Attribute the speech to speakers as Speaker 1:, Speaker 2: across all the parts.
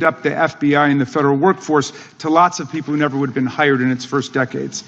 Speaker 1: up the FBI and the federal workforce to lots of people who never would have been hired in its first decades.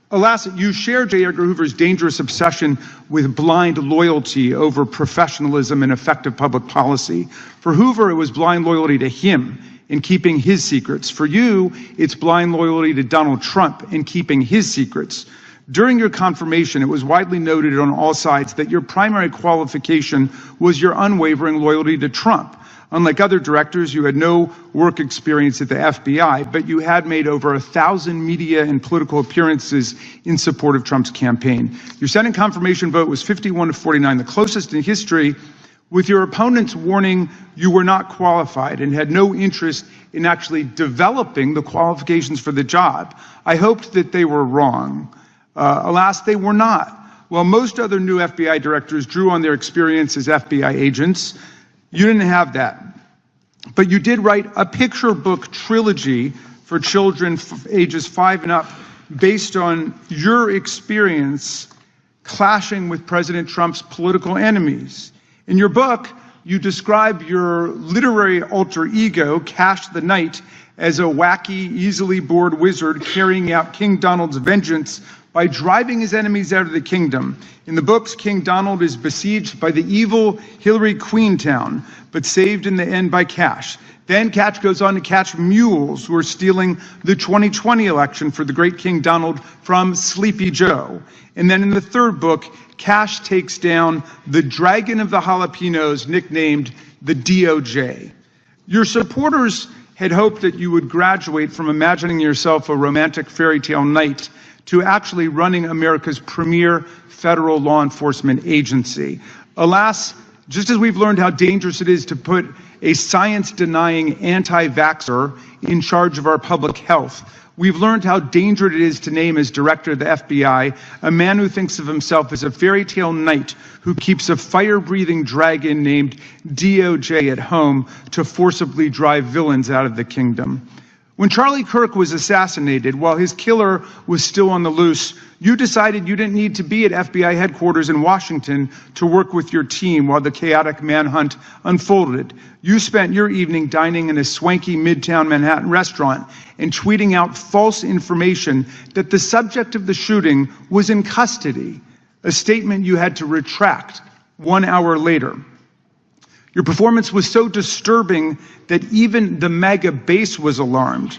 Speaker 1: Alas, you share J. Edgar Hoover's dangerous obsession with blind loyalty over professionalism and effective public policy. For Hoover, it was blind loyalty to him in keeping his secrets. For you, it's blind loyalty to Donald Trump in keeping his secrets. During your confirmation, it was widely noted on all sides that your primary qualification was your unwavering loyalty to Trump. Unlike other directors, you had no work experience at the FBI, but you had made over 1,000 media and political appearances in support of Trump's campaign. Your Senate confirmation vote was 51-49, the closest in history, with your opponents warning you were not qualified and had no interest in actually developing the qualifications for the job. I hoped that they were wrong. Alas, they were not. While most other new FBI directors drew on their experience as FBI agents, you didn't have that. But you did write a picture book trilogy for children ages 5 and up based on your experience clashing with President Trump's political enemies. In your book, you describe your literary alter ego, Kash the Knight, as a wacky, easily bored wizard carrying out King Donald's vengeance by driving his enemies out of the kingdom. In the books, King Donald is besieged by the evil Hillary Queentown, but saved in the end by Kash. Then Kash goes on to catch mules who are stealing the 2020 election for the great King Donald from Sleepy Joe. And then in the third book, Kash takes down the Dragon of the Jalapenos, nicknamed the DOJ. Your supporters had hoped that you would graduate from imagining yourself a romantic fairy tale knight to actually running America's premier federal law enforcement agency. Alas, just as we've learned how dangerous it is to put a science-denying anti-vaxxer in charge of our public health, we've learned how dangerous it is to name as director of the FBI a man who thinks of himself as a fairy tale knight who keeps a fire-breathing dragon named DOJ at home to forcibly drive villains out of the kingdom. When Charlie Kirk was assassinated, while his killer was still on the loose, you decided you didn't need to be at FBI headquarters in Washington to work with your team while the chaotic manhunt unfolded. You spent your evening dining in a swanky Midtown Manhattan restaurant and tweeting out false information that the subject of the shooting was in custody, a statement you had to retract 1 hour later. Your performance was so disturbing that even the MAGA base was alarmed.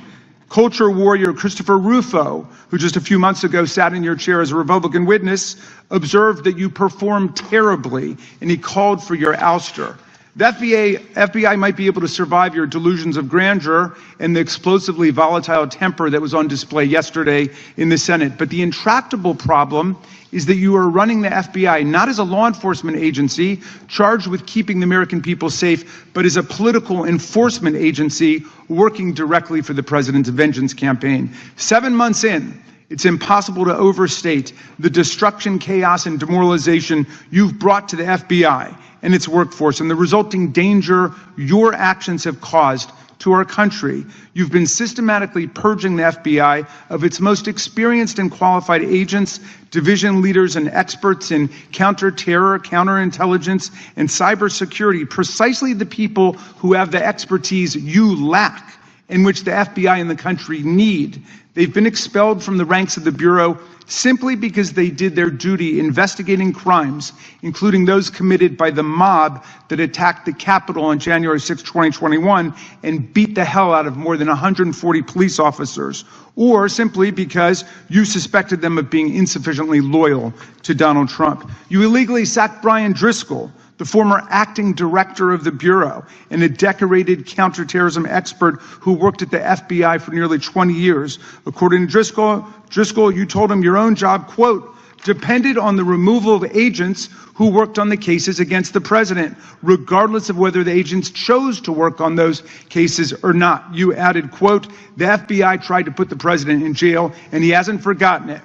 Speaker 1: Culture warrior Christopher Rufo, who just a few months ago sat in your chair as a Republican witness, observed that you performed terribly, and he called for your ouster. The FBI might be able to survive your delusions of grandeur and the explosively volatile temper that was on display yesterday in the Senate. But the intractable problem is that you are running the FBI not as a law enforcement agency charged with keeping the American people safe, but as a political enforcement agency working directly for the president's vengeance campaign. 7 months in, it's impossible to overstate the destruction, chaos, and demoralization you've brought to the FBI and its workforce and the resulting danger your actions have caused to our country. You've been systematically purging the FBI of its most experienced and qualified agents, division leaders, and experts in counterterror, counterintelligence, and cybersecurity, precisely the people who have the expertise you lack, in which the FBI and the country need. They've been expelled from the ranks of the Bureau simply because they did their duty investigating crimes, including those committed by the mob that attacked the Capitol on January 6, 2021, and beat the hell out of more than 140 police officers, or simply because you suspected them of being insufficiently loyal to Donald Trump. You illegally sacked Brian Driscoll, the former acting director of the Bureau and a decorated counterterrorism expert who worked at the FBI for nearly 20 years. According to Driscoll, you told him your own job, quote, depended on the removal of agents who worked on the cases against the president, regardless of whether the agents chose to work on those cases or not. You added, quote, the FBI tried to put the president in jail and he hasn't forgotten it.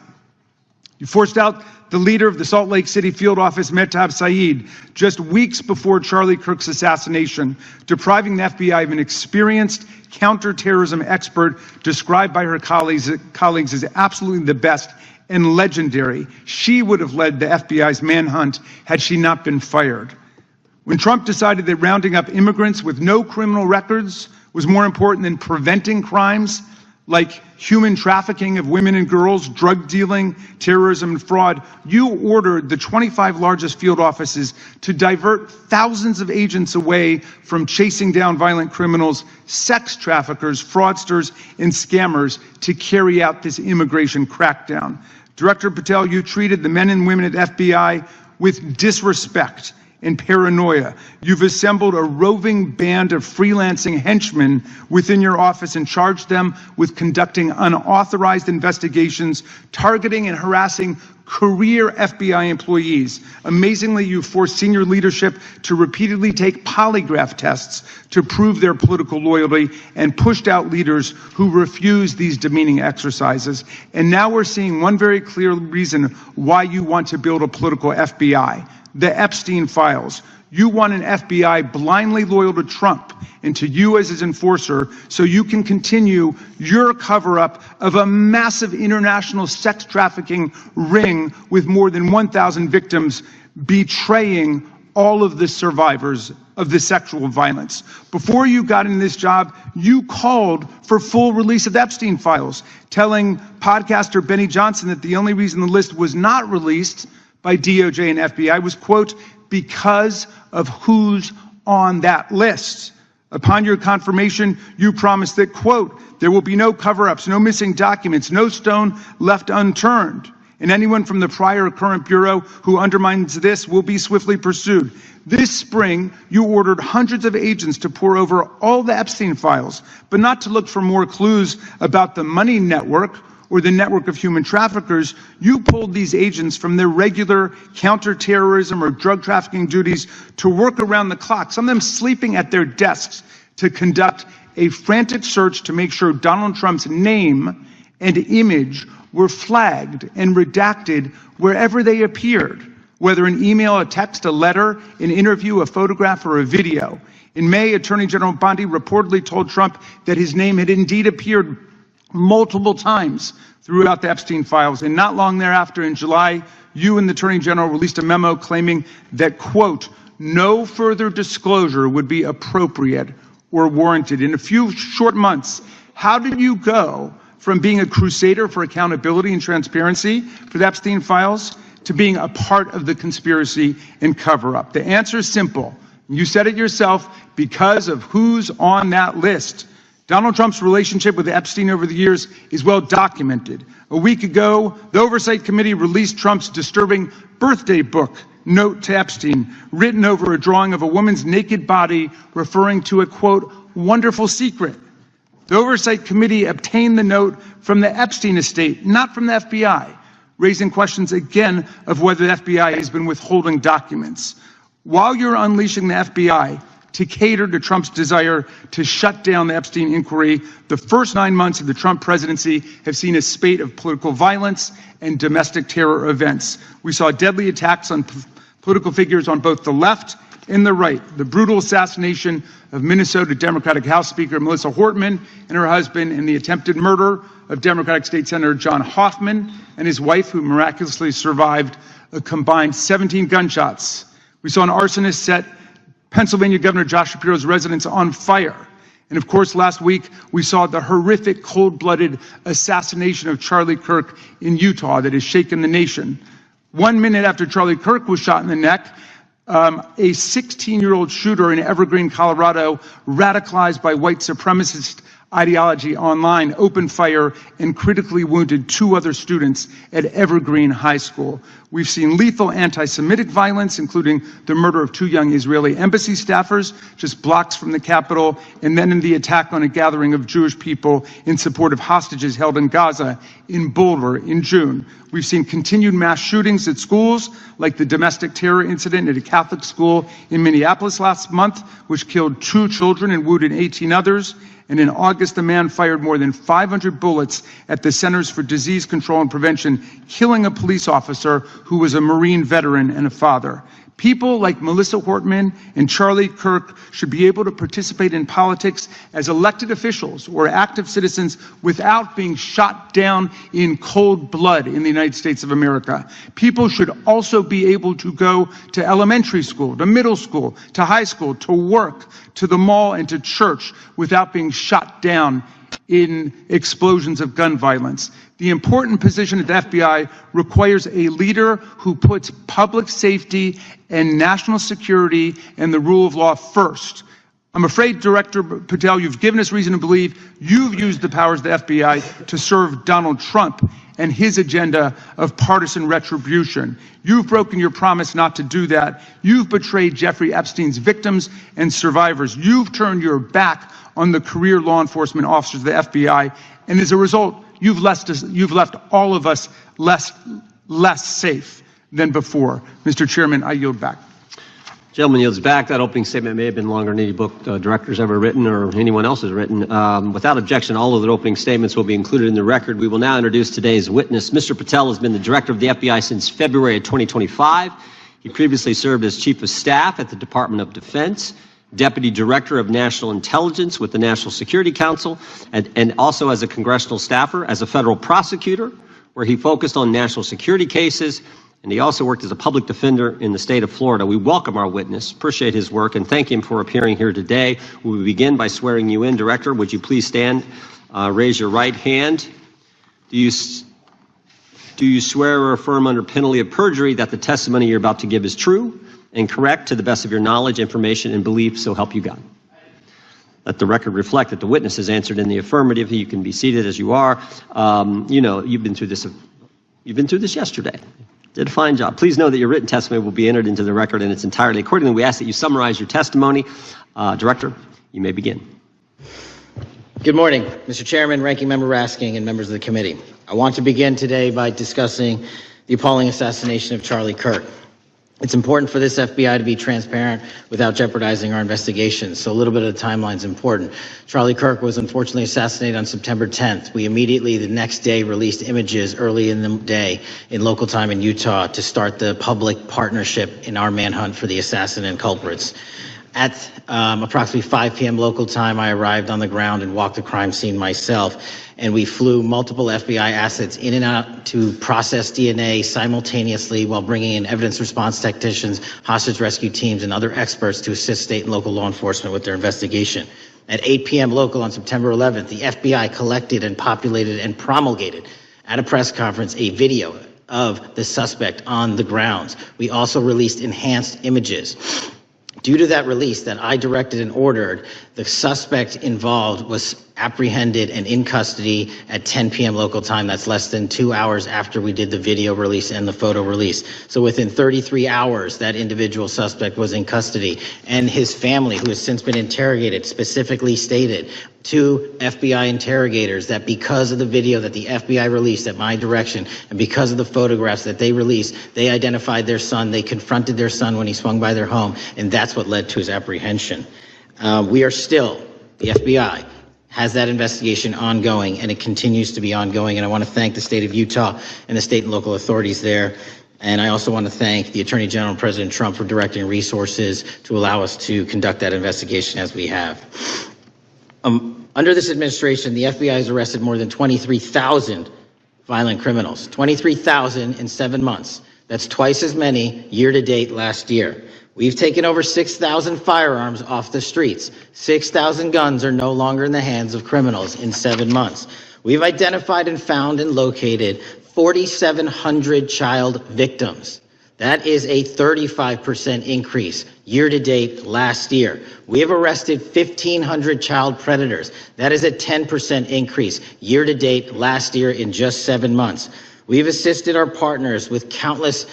Speaker 1: You forced out the leader of the Salt Lake City field office, Mehtab Saeed, just weeks before Charlie Kirk's assassination, depriving the FBI of an experienced counterterrorism expert described by her colleagues as absolutely the best and legendary. She would have led the FBI's manhunt had she not been fired. When Trump decided that rounding up immigrants with no criminal records was more important than preventing crimes like human trafficking of women and girls, drug dealing, terrorism, and fraud. You ordered the 25 largest field offices to divert thousands of agents away from chasing down violent criminals, sex traffickers, fraudsters, and scammers to carry out this immigration crackdown. Director Patel, you treated the men and women at FBI with disrespect and paranoia. You've assembled a roving band of freelancing henchmen within your office and charged them with conducting unauthorized investigations, targeting and harassing career FBI employees. Amazingly, you forced senior leadership to repeatedly take polygraph tests to prove their political loyalty and pushed out leaders who refused these demeaning exercises. And now we're seeing one very clear reason why you want to build a political FBI. The Epstein Files. You want an FBI blindly loyal to Trump and to you as his enforcer so you can continue your cover-up of a massive international sex trafficking ring with more than 1,000 victims, betraying all of the survivors of the sexual violence. Before you got in this job, you called for full release of the Epstein Files, telling podcaster Benny Johnson that the only reason the list was not released by DOJ and FBI was, quote, because of who's on that list. Upon your confirmation, you promised that, quote, there will be no cover-ups, no missing documents, no stone left unturned. And anyone from the prior or current bureau who undermines this will be swiftly pursued. This spring, you ordered hundreds of agents to pore over all the Epstein files, but not to look for more clues about the money network or the network of human traffickers. You pulled these agents from their regular counterterrorism or drug trafficking duties to work around the clock, some of them sleeping at their desks, to conduct a frantic search to make sure Donald Trump's name and image were flagged and redacted wherever they appeared, whether an email, a text, a letter, an interview, a photograph, or a video. In May, Attorney General Bondi reportedly told Trump that his name had indeed appeared multiple times throughout the Epstein files. And not long thereafter, in July, you and the Attorney General released a memo claiming that, quote, no further disclosure would be appropriate or warranted. In a few short months, how did you go from being a crusader for accountability and transparency for the Epstein files to being a part of the conspiracy and cover-up? The answer is simple. You said it yourself, because of who's on that list. Donald Trump's relationship with Epstein over the years is well documented. A week ago, the Oversight Committee released Trump's disturbing birthday book, Note to Epstein, written over a drawing of a woman's naked body, referring to a, quote, wonderful secret. The Oversight Committee obtained the note from the Epstein estate, not from the FBI, raising questions again of whether the FBI has been withholding documents. While you're unleashing the FBI to cater to Trump's desire to shut down the Epstein inquiry, the first 9 months of the Trump presidency have seen a spate of political violence and domestic terror events. We saw deadly attacks on political figures on both the left and the right. The brutal assassination of Minnesota Democratic House Speaker Melissa Hortman and her husband, and the attempted murder of Democratic State Senator John Hoffman and his wife, who miraculously survived a combined 17 gunshots. We saw an arsonist set Pennsylvania Governor Josh Shapiro's residence on fire. And of course, last week, we saw the horrific, cold-blooded assassination of Charlie Kirk in Utah that has shaken the nation. 1 minute after Charlie Kirk was shot in the neck, a 16-year-old shooter in Evergreen, Colorado, radicalized by white supremacist ideology online, opened fire and critically wounded 2 other students at Evergreen High School. We've seen lethal anti-Semitic violence, including the murder of 2 young Israeli embassy staffers just blocks from the Capitol, and then in the attack on a gathering of Jewish people in support of hostages held in Gaza in Boulder in June. We've seen continued mass shootings at schools, like the domestic terror incident at a Catholic school in Minneapolis last month, which killed 2 children and wounded 18 others. And in August, a man fired more than 500 bullets at the Centers for Disease Control and Prevention, killing a police officer who was a Marine veteran and a father. People like Melissa Hortman and Charlie Kirk should be able to participate in politics as elected officials or active citizens without being shot down in cold blood in the United States of America. People should also be able to go to elementary school, to middle school, to high school, to work, to the mall, and to church without being shot down in explosions of gun violence. The important position at the FBI requires a leader who puts public safety and national security and the rule of law first. I'm afraid, Director Patel, you've given us reason to believe you've used the powers of the FBI to serve Donald Trump and his agenda of partisan retribution. You've broken your promise not to do that. You've betrayed Jeffrey Epstein's victims and survivors. You've turned your back on the career law enforcement officers of the FBI, and as a result, you've left all of us less safe than before. Mr. Chairman, I yield back.
Speaker 2: Gentleman yields back. That opening statement may have been longer than any book director's ever written or anyone else has written. Without objection, all of the opening statements will be included in the record. We will now introduce today's witness. Mr. Patel has been the director of the FBI since February of 2025. He previously served as chief of staff at the Department of Defense, deputy director of national intelligence with the National Security Council, and also as a congressional staffer, as a federal prosecutor, where he focused on national security cases. And he also worked as a public defender in the state of Florida. We welcome our witness, appreciate his work, and thank him for appearing here today. We will begin by swearing you in. Director, would you please stand, raise your right hand. Do you swear or affirm under penalty of perjury that the testimony you're about to give is true and correct to the best of your knowledge, information, and belief, so help you God? Let the record reflect that the witness has answered in the affirmative. You can be seated as you are. You've been through this yesterday. Did a fine job. Please know that your written testimony will be entered into the record in its entirety. Accordingly, we ask that you summarize your testimony. Director, you may begin.
Speaker 3: Good morning, Mr. Chairman, Ranking Member Raskin, and members of the committee. I want to begin today by discussing the appalling assassination of Charlie Kirk. It's important for this FBI to be transparent without jeopardizing our investigations, so a little bit of the timeline is important. Charlie Kirk was unfortunately assassinated on September 10th. We immediately, the next day, released images early in the day in local time in Utah to start the public partnership in our manhunt for the assassin and culprits. At approximately 5 p.m. local time, I arrived on the ground and walked the crime scene myself, and we flew multiple FBI assets in and out to process DNA simultaneously while bringing in evidence response technicians, hostage rescue teams, and other experts to assist state and local law enforcement with their investigation. At 8 p.m. local on September 11th, the FBI collected and populated and promulgated at a press conference a video of the suspect on the grounds. We also released enhanced images. Due to that release that I directed and ordered, the suspect involved was apprehended and in custody at 10 p.m. local time. That's less than 2 hours after we did the video release and the photo release. So within 33 hours, that individual suspect was in custody. And his family, who has since been interrogated, specifically stated to FBI interrogators that because of the video that the FBI released at my direction and because of the photographs that they released, they identified their son, they confronted their son when he swung by their home, and that's what led to his apprehension. The FBI has that investigation ongoing, and it continues to be ongoing. And I want to thank the state of Utah and the state and local authorities there. And I also want to thank the Attorney General and President Trump for directing resources to allow us to conduct that investigation as we have. Under this administration, the FBI has arrested more than 23,000 violent criminals. 23,000 in 7 months. That's twice as many year to date last year. We've taken over 6,000 firearms off the streets. 6,000 guns are no longer in the hands of criminals in 7 months. We've identified and found and located 4,700 child victims. That is a 35% increase year to date last year. We have arrested 1,500 child predators. That is a 10% increase year to date last year in just 7 months. We've assisted our partners with countless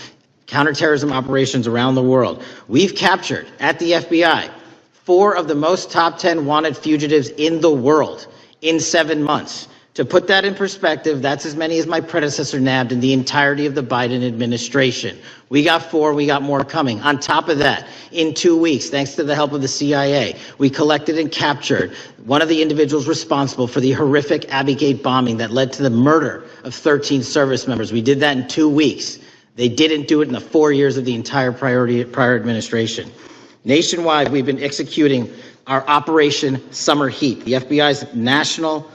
Speaker 3: counterterrorism operations around the world. We've captured, at the FBI, 4 of the most top 10 wanted fugitives in the world in 7 months. To put that in perspective, that's as many as my predecessor nabbed in the entirety of the Biden administration. We got 4, we got more coming. On top of that, in 2 weeks, thanks to the help of the CIA, we collected and captured one of the individuals responsible for the horrific Abbey Gate bombing that led to the murder of 13 service members. We did that in 2 weeks. They didn't do it in the 4 years of the entire prior administration. Nationwide, we've been executing our Operation Summer Heat, the FBI's national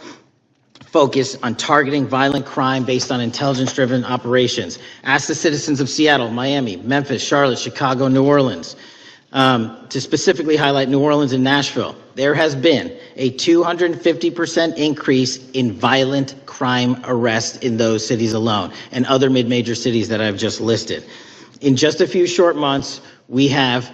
Speaker 3: focus on targeting violent crime based on intelligence-driven operations. Ask the citizens of Seattle, Miami, Memphis, Charlotte, Chicago, New Orleans. To specifically highlight New Orleans and Nashville, there has been a 250% increase in violent crime arrests in those cities alone, and other mid-major cities that I've just listed. In just a few short months, we have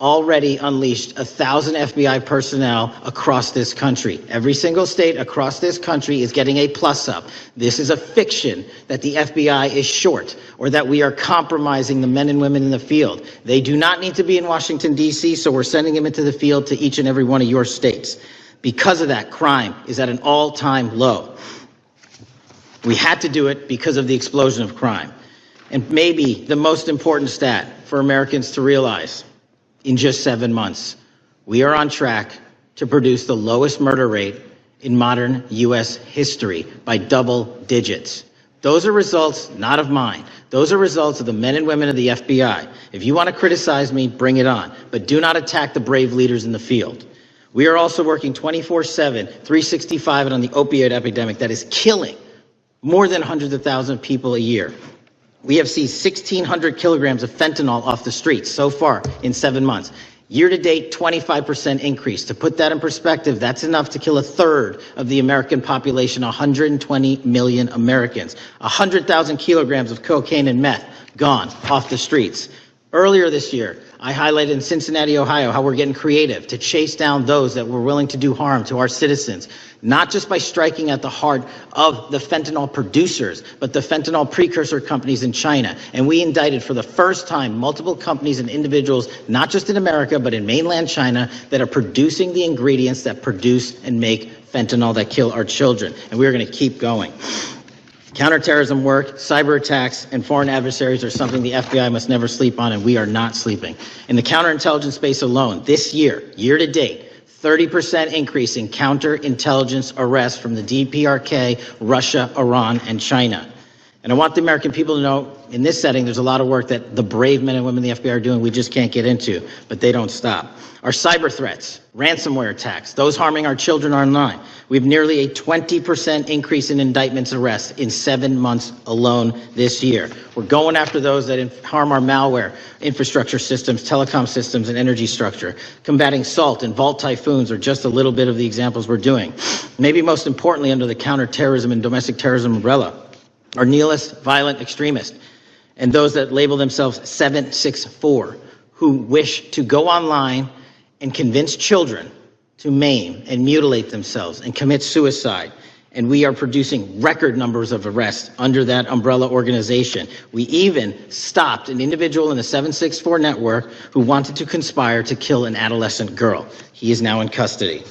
Speaker 3: already unleashed 1,000 FBI personnel across this country. Every single state across this country is getting a plus-up. This is a fiction that the FBI is short or that we are compromising the men and women in the field. They do not need to be in Washington, D.C., so we're sending them into the field to each and every one of your states. Because of that, crime is at an all-time low. We had to do it because of the explosion of crime. And maybe the most important stat for Americans to realize: in just 7 months, we are on track to produce the lowest murder rate in modern U.S. history by double digits. Those are results not of mine. Those are results of the men and women of the FBI. If you want to criticize me, bring it on, but do not attack the brave leaders in the field. We are also working 24/7, 365 on the opioid epidemic that is killing more than hundreds of thousands of people a year. We have seized 1,600 kilograms of fentanyl off the streets so far in 7 months. Year to date, 25% increase. To put that in perspective, that's enough to kill a third of the American population, 120 million Americans. 100,000 kilograms of cocaine and meth gone off the streets. Earlier this year, I highlighted in Cincinnati, Ohio, how we're getting creative to chase down those that were willing to do harm to our citizens, not just by striking at the heart of the fentanyl producers, but the fentanyl precursor companies in China. And we indicted for the first time multiple companies and individuals, not just in America, but in mainland China, that are producing the ingredients that produce and make fentanyl that kill our children. And we're going to keep going. Counterterrorism work, cyber attacks, and foreign adversaries are something the FBI must never sleep on, and we are not sleeping. In the counterintelligence space alone, this year, year to date, 30% increase in counterintelligence arrests from the DPRK, Russia, Iran, and China. And I want the American people to know, in this setting, there's a lot of work that the brave men and women in the FBI are doing we just can't get into, but they don't stop. Our cyber threats, ransomware attacks, those harming our children online. We have nearly a 20% increase in indictments arrests in 7 months alone this year. We're going after those that harm our malware, infrastructure systems, telecom systems, and energy structure. Combating SALT and Vault typhoons are just a little bit of the examples we're doing. Maybe most importantly, under the counterterrorism and domestic terrorism umbrella, are nihilist violent extremists and those that label themselves 764, who wish to go online and convince children to maim and mutilate themselves and commit suicide. And we are producing record numbers of arrests under that umbrella organization. We even stopped an individual in the 764 network who wanted to conspire to kill an adolescent girl. He is now in custody.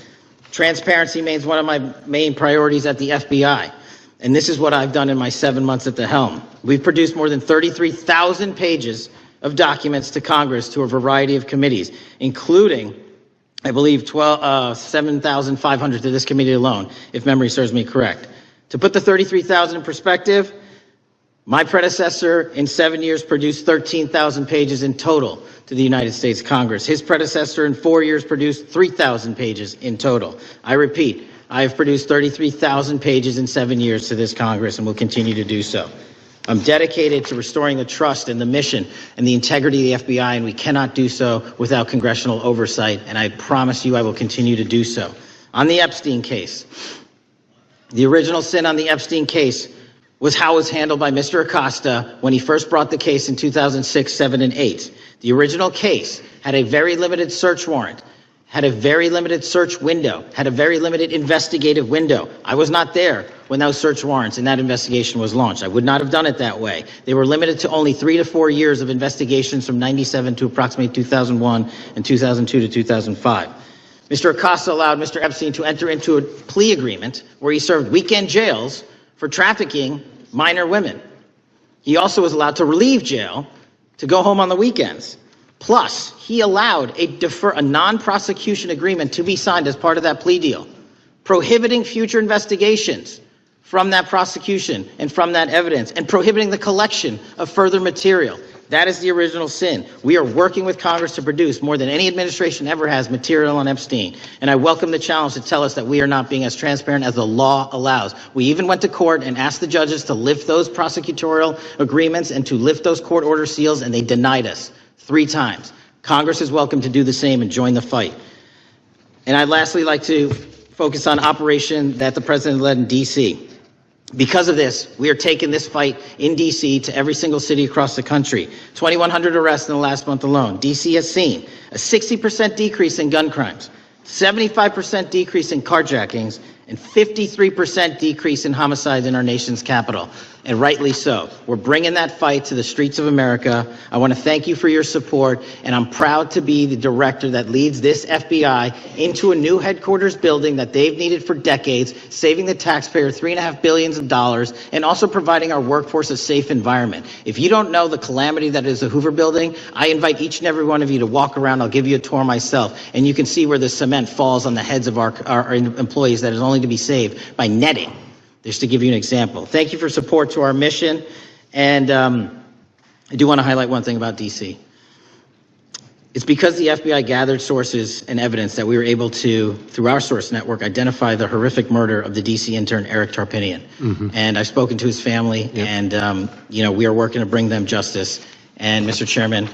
Speaker 3: Transparency remains one of my main priorities at the FBI. And this is what I've done in my 7 months at the helm. We've produced more than 33,000 pages of documents to Congress to a variety of committees, including, I believe, 7,500 to this committee alone, if memory serves me correct. To put the 33,000 in perspective, my predecessor in 7 years produced 13,000 pages in total to the United States Congress. His predecessor in 4 years produced 3,000 pages in total. I repeat, I have produced 33,000 pages in 7 years to this Congress and will continue to do so. I'm dedicated to restoring the trust in the mission and the integrity of the FBI, and we cannot do so without congressional oversight, and I promise you I will continue to do so. On the Epstein case, the original sin on the Epstein case was how it was handled by Mr. Acosta when he first brought the case in 2006, 7, and 8. The original case had a very limited search warrant, had a very limited search window, had a very limited investigative window. I was not there when those search warrants and that investigation was launched. I would not have done it that way. They were limited to only 3 to 4 years of investigations from 97 to approximately 2001 and 2002 to 2005. Mr. Acosta allowed Mr. Epstein to enter into a plea agreement where he served weekend jails for trafficking minor women. He also was allowed to relieve jail to go home on the weekends. Plus, he allowed a non-prosecution agreement to be signed as part of that plea deal, prohibiting future investigations from that prosecution and from that evidence and prohibiting the collection of further material. That is the original sin. We are working with Congress to produce more than any administration ever has material on Epstein. And I welcome the challenge to tell us that we are not being as transparent as the law allows. We even went to court and asked the judges to lift those prosecutorial agreements and to lift those court order seals, and they denied us 3 times. Congress is welcome to do the same and join the fight. And I'd lastly like to focus on operation that the president led in D.C. Because of this, we are taking this fight in D.C. to every single city across the country. 2,100 arrests in the last month alone. D.C. has seen a 60% decrease in gun crimes, 75% decrease in carjackings, and 53% decrease in homicides in our nation's capital. And rightly so. We're bringing that fight to the streets of America. I want to thank you for your support, and I'm proud to be the director that leads this FBI into a new headquarters building that they've needed for decades, saving the taxpayer $3.5 billion and also providing our workforce a safe environment. If you don't know the calamity that is the Hoover Building, I invite each and every one of you to walk around. I'll give you a tour myself, and you can see where the cement falls on the heads of our employees that is only to be saved by netting. Just to give you an example. Thank you for support to our mission. And I do want to highlight one thing about D.C. It's because the FBI gathered sources and evidence that we were able to, through our source network, identify the horrific murder of the D.C. intern Eric Tarpinian. And I've spoken to his family, and we are working to bring them justice. And Mr. Chairman,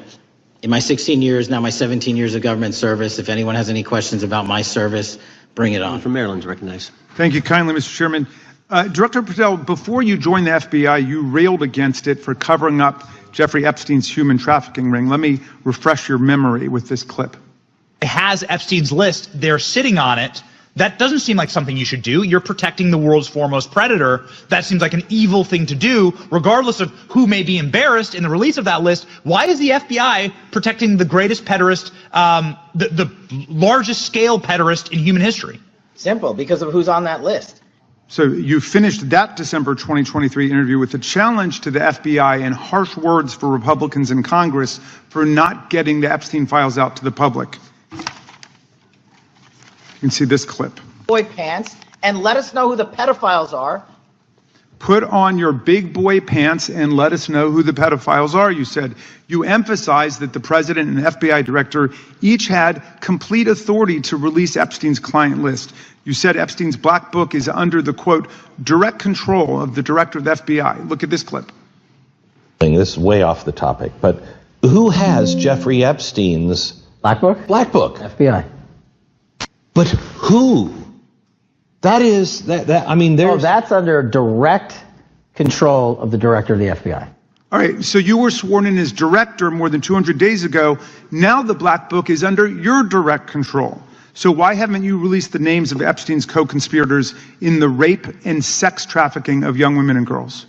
Speaker 3: in my 16 years, now my 17 years of government service, if anyone has any questions about my service, bring it on.
Speaker 2: From Maryland, recognized.
Speaker 1: Thank you kindly, Mr. Chairman. Director Patel, before you joined the FBI, you railed against it for covering up Jeffrey Epstein's human trafficking ring. Let me refresh your memory with this clip.
Speaker 4: It has Epstein's list. They're sitting on it. That doesn't seem like something you should do. You're protecting the world's foremost predator. That seems like an evil thing to do, regardless of who may be embarrassed in the release of that list. Why is the FBI protecting the greatest pederast, the largest scale pederast in human history?
Speaker 3: Simple, because of who's on that list.
Speaker 1: So you finished that December 2023 interview with a challenge to the FBI and harsh words for Republicans in Congress for not getting the Epstein files out to the public. You can see this clip.
Speaker 3: Boy pants, and let us know who the pedophiles are.
Speaker 1: Put on your big boy pants and let us know who the pedophiles are, you said. You emphasized that the president and the FBI director each had complete authority to release Epstein's client list. You said Epstein's black book is under the, quote, direct control of the director of the FBI. Look at this clip.
Speaker 5: This is way off the topic, but who has Jeffrey Epstein's
Speaker 3: Black book?
Speaker 5: black book?
Speaker 3: FBI.
Speaker 5: But who? That is, I mean, there's...
Speaker 3: Oh, that's under direct control of the director of the FBI.
Speaker 1: All right, so you were sworn in as director more than 200 days ago. Now the black book is under your direct control. So why haven't you released the names of Epstein's co-conspirators in the rape and sex trafficking of young women and girls?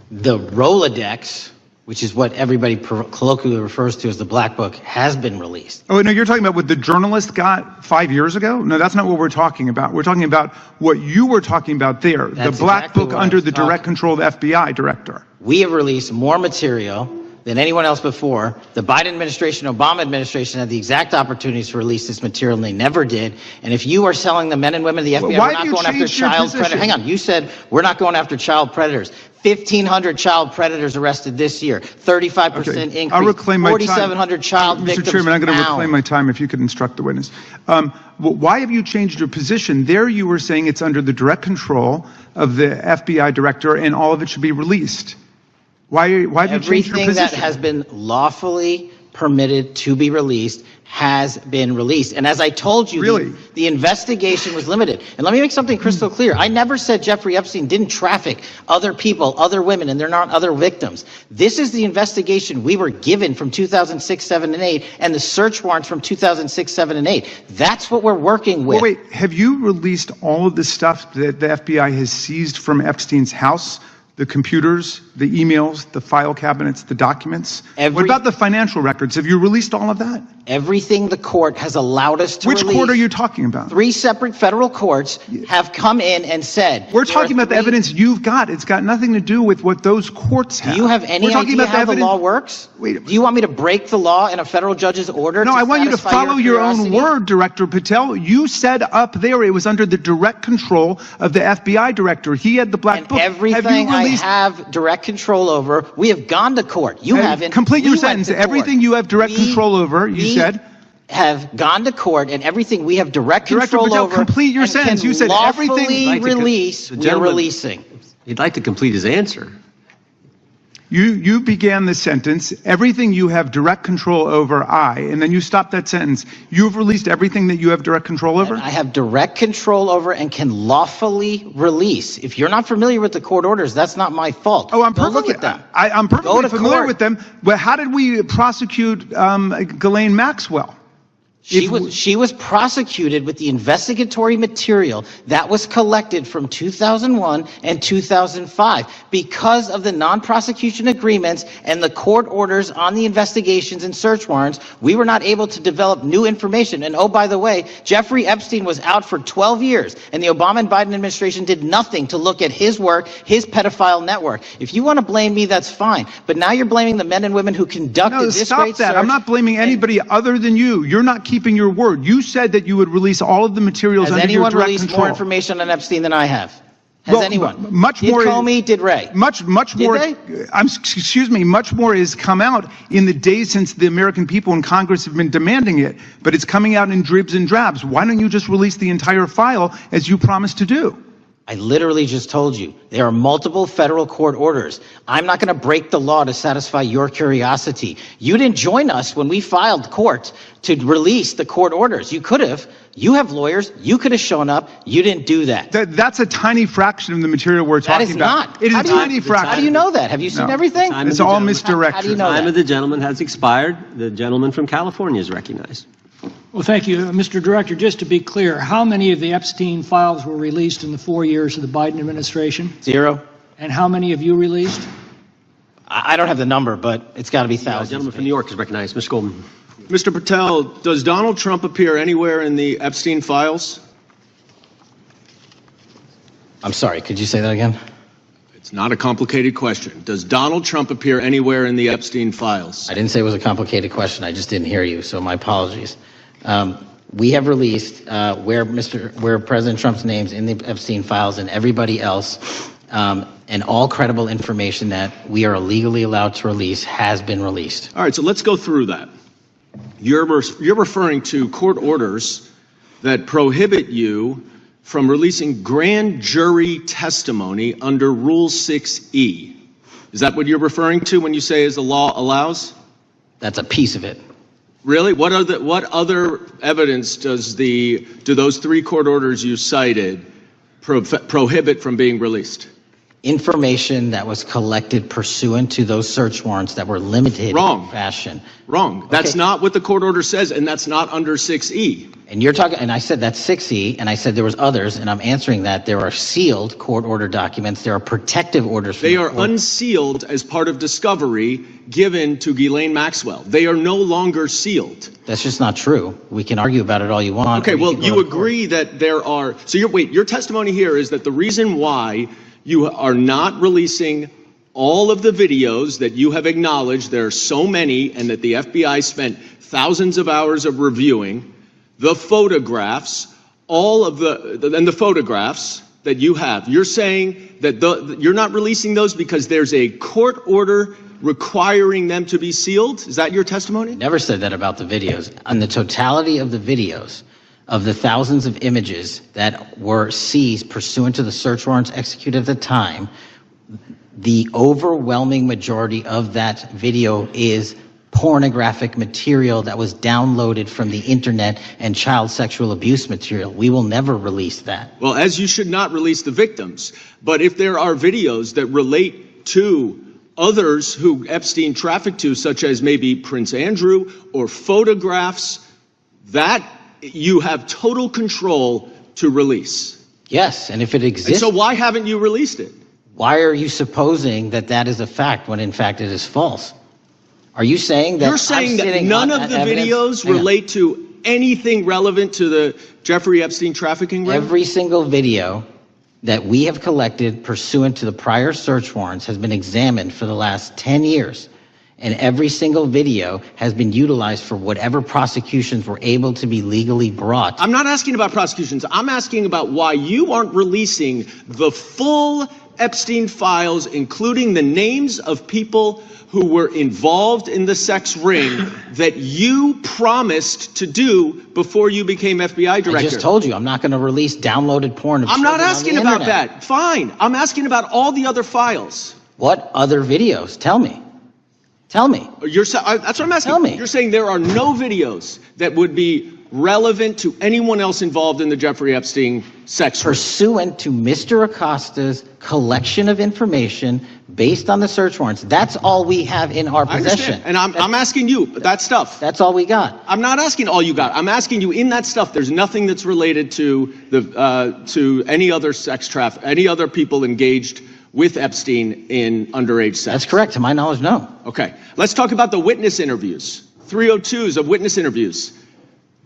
Speaker 3: The Rolodex, which is what everybody colloquially refers to as the black book, has been released.
Speaker 1: Oh, no, you're talking about what the journalist got 5 years ago? No, that's not what we're talking about. We're talking about what you were talking about there,
Speaker 3: That's
Speaker 1: the black
Speaker 3: exactly
Speaker 1: book
Speaker 3: what I
Speaker 1: under
Speaker 3: was
Speaker 1: the direct
Speaker 3: talking.
Speaker 1: control of the FBI director.
Speaker 3: We have released more material than anyone else before. The Biden administration, Obama administration had the exact opportunities to release this material, and they never did. And if you are telling the men and women of the FBI,
Speaker 1: Why
Speaker 3: we're
Speaker 1: have
Speaker 3: not
Speaker 1: you
Speaker 3: going after
Speaker 1: changed your
Speaker 3: child predators.
Speaker 1: position?
Speaker 3: Hang on, you said we're not going after child predators. 1,500 child predators arrested this year, 35%
Speaker 1: Okay,
Speaker 3: increase,
Speaker 1: I'll reclaim my time.
Speaker 3: 4,700 child victims
Speaker 1: Mr. Chairman, I'm going to
Speaker 3: found.
Speaker 1: reclaim my time if you could instruct the witness. Why have you changed your position? There you were saying it's under the direct control of the FBI director and all of it should be released. Why have you changed your
Speaker 3: Everything
Speaker 1: position?
Speaker 3: that has been lawfully permitted to be released has been released. And as I told you,
Speaker 1: Really?
Speaker 3: the investigation was limited. And let me make something crystal clear. I never said Jeffrey Epstein didn't traffic other people, other women, and they're not other victims. This is the investigation we were given from 2006, 7, and 8, and the search warrants from 2006, 7, and 8. That's what we're working with.
Speaker 1: Well, wait, have you released all of the stuff that the FBI has seized from Epstein's house? The computers, the emails, the file cabinets, the documents? What about the financial records? Have you released all of that?
Speaker 3: Everything the court has allowed us to release.
Speaker 1: Which court are you talking about?
Speaker 3: 3 separate federal courts have come in and said...
Speaker 1: We're talking about the evidence you've got. It's got nothing to do with what those courts have.
Speaker 3: Do you have any idea how the law works?
Speaker 1: Wait.
Speaker 3: Do you want me to break the law in a federal judge's order?
Speaker 1: No, I want you to follow your own word, Director Patel. You said up there it was under the direct control of the FBI director. He had the black book.
Speaker 3: Everything I have direct control over, we have gone to court. You haven't.
Speaker 1: Complete your sentence. Everything you have direct control over, you said.
Speaker 3: Have gone to court, and everything we have direct control over.
Speaker 1: Complete your sentence. You said everything.
Speaker 3: Release. We're releasing.
Speaker 2: He'd like to complete his answer.
Speaker 1: You began the sentence, everything you have direct control over, and then you stopped that sentence. You've released everything that you have direct control over?
Speaker 3: And I have direct control over and can lawfully release. If you're not familiar with the court orders, that's not my fault.
Speaker 1: Oh, I'm perfectly familiar with them. But how did we prosecute Ghislaine Maxwell?
Speaker 3: She was prosecuted with the investigatory material that was collected from 2001 and 2005. Because of the non-prosecution agreements and the court orders on the investigations and search warrants, we were not able to develop new information. And oh, by the way, Jeffrey Epstein was out for 12 years, and the Obama and Biden administration did nothing to look at his work, his pedophile network. If you want to blame me, that's fine. But now you're blaming the men and women who conducted this great search.
Speaker 1: I'm not blaming anybody other than you. You're not keeping your word. You said that you would release all of the materials under your direct control.
Speaker 3: Has anyone released more information on Epstein than I have? Has anyone?
Speaker 1: Much more.
Speaker 3: Did Comey? Did Ray?
Speaker 1: Much more. Excuse me. Much more has come out in the days since the American people in Congress have been demanding it. But it's coming out in dribs and drabs. Why don't you just release the entire file as you promised to do?
Speaker 3: I literally just told you, there are multiple federal court orders. I'm not going to break the law to satisfy your curiosity. You didn't join us when we filed court to release the court orders. You could have. You have lawyers. You could have shown up. You didn't do that.
Speaker 1: That's a tiny fraction of the material we're talking about.
Speaker 3: That is not.
Speaker 1: It is a tiny fraction.
Speaker 3: How do you know that? Have you seen everything?
Speaker 1: It's all misdirection.
Speaker 3: How do you know that?
Speaker 2: The time of the gentleman has expired. The gentleman from California is recognized.
Speaker 6: Well, thank you. Mr. Director, just to be clear, how many of the Epstein files were released in the 4 years of the Biden administration?
Speaker 3: 0.
Speaker 6: And how many have you released?
Speaker 3: I don't have the number, but it's got to be thousands.
Speaker 2: The gentleman from New York is recognized. Mr. Goldman.
Speaker 7: Mr. Patel, does Donald Trump appear anywhere in the Epstein files?
Speaker 3: I'm sorry, could you say that again?
Speaker 7: It's not a complicated question. Does Donald Trump appear anywhere in the Epstein files?
Speaker 3: I didn't say it was a complicated question. I just didn't hear you, so my apologies. We have released where President Trump's name's in the Epstein files and everybody else, and all credible information that we are legally allowed to release has been released.
Speaker 7: All right, so let's go through that. You're referring to court orders that prohibit you from releasing grand jury testimony under Rule 6E. Is that what you're referring to when you say as the law allows?
Speaker 3: That's a piece of it.
Speaker 7: Really? What other evidence do those 3 court orders you cited prohibit from being released?
Speaker 3: Information that was collected pursuant to those search warrants that were limited in fashion.
Speaker 7: Wrong. That's not what the court order says, and that's not under 6E.
Speaker 3: And you're talking, and I said that's 6E, and I said there was others, and I'm answering that there are sealed court order documents. There are protective orders.
Speaker 7: They are unsealed as part of discovery given to Ghislaine Maxwell. They are no longer sealed.
Speaker 3: That's just not true. We can argue about it all you want.
Speaker 7: Okay, well, you agree that there are. So your testimony here is that the reason why you are not releasing all of the videos that you have acknowledged, there are so many, and that the FBI spent thousands of hours of reviewing, the photographs, the photographs that you have. You're saying that you're not releasing those because there's a court order requiring them to be sealed? Is that your testimony?
Speaker 3: Never said that about the videos. On the totality of the videos, of the thousands of images that were seized pursuant to the search warrants executed at the time, the overwhelming majority of that video is pornographic material that was downloaded from the internet and child sexual abuse material. We will never release that.
Speaker 7: Well, as you should not release the victims. But if there are videos that relate to others who Epstein trafficked to, such as maybe Prince Andrew, or photographs, that you have total control to release.
Speaker 3: Yes, and if it exists...
Speaker 7: And so why haven't you released it?
Speaker 3: Why are you supposing that that is a fact when in fact it is false? Are you saying that
Speaker 7: You're saying that none of the videos relate to anything relevant to the Jeffrey Epstein trafficking ring?
Speaker 3: Every single video that we have collected pursuant to the prior search warrants has been examined for the last 10 years. And every single video has been utilized for whatever prosecutions were able to be legally brought.
Speaker 7: I'm not asking about prosecutions. I'm asking about why you aren't releasing the full Epstein files, including the names of people who were involved in the sex ring that you promised to do before you became FBI director.
Speaker 3: I just told you I'm not going to release downloaded porn of
Speaker 7: I'm not
Speaker 3: children on
Speaker 7: asking
Speaker 3: the
Speaker 7: about
Speaker 3: internet.
Speaker 7: that. Fine. I'm asking about all the other files.
Speaker 3: What other videos? Tell me. Tell me.
Speaker 7: That's what I'm asking.
Speaker 3: Tell me.
Speaker 7: You're saying there are no videos that would be relevant to anyone else involved in the Jeffrey Epstein sex ring.
Speaker 3: Pursuant to Mr. Acosta's collection of information based on the search warrants. That's all we have in our possession.
Speaker 7: And I'm asking you, that stuff.
Speaker 3: That's all we got.
Speaker 7: I'm not asking all you got. I'm asking you, in that stuff, there's nothing that's related to to any other sex traffic, any other people engaged with Epstein in underage sex.
Speaker 3: That's correct. To my knowledge, no.
Speaker 7: Okay. Let's talk about the witness interviews. 302s of witness interviews.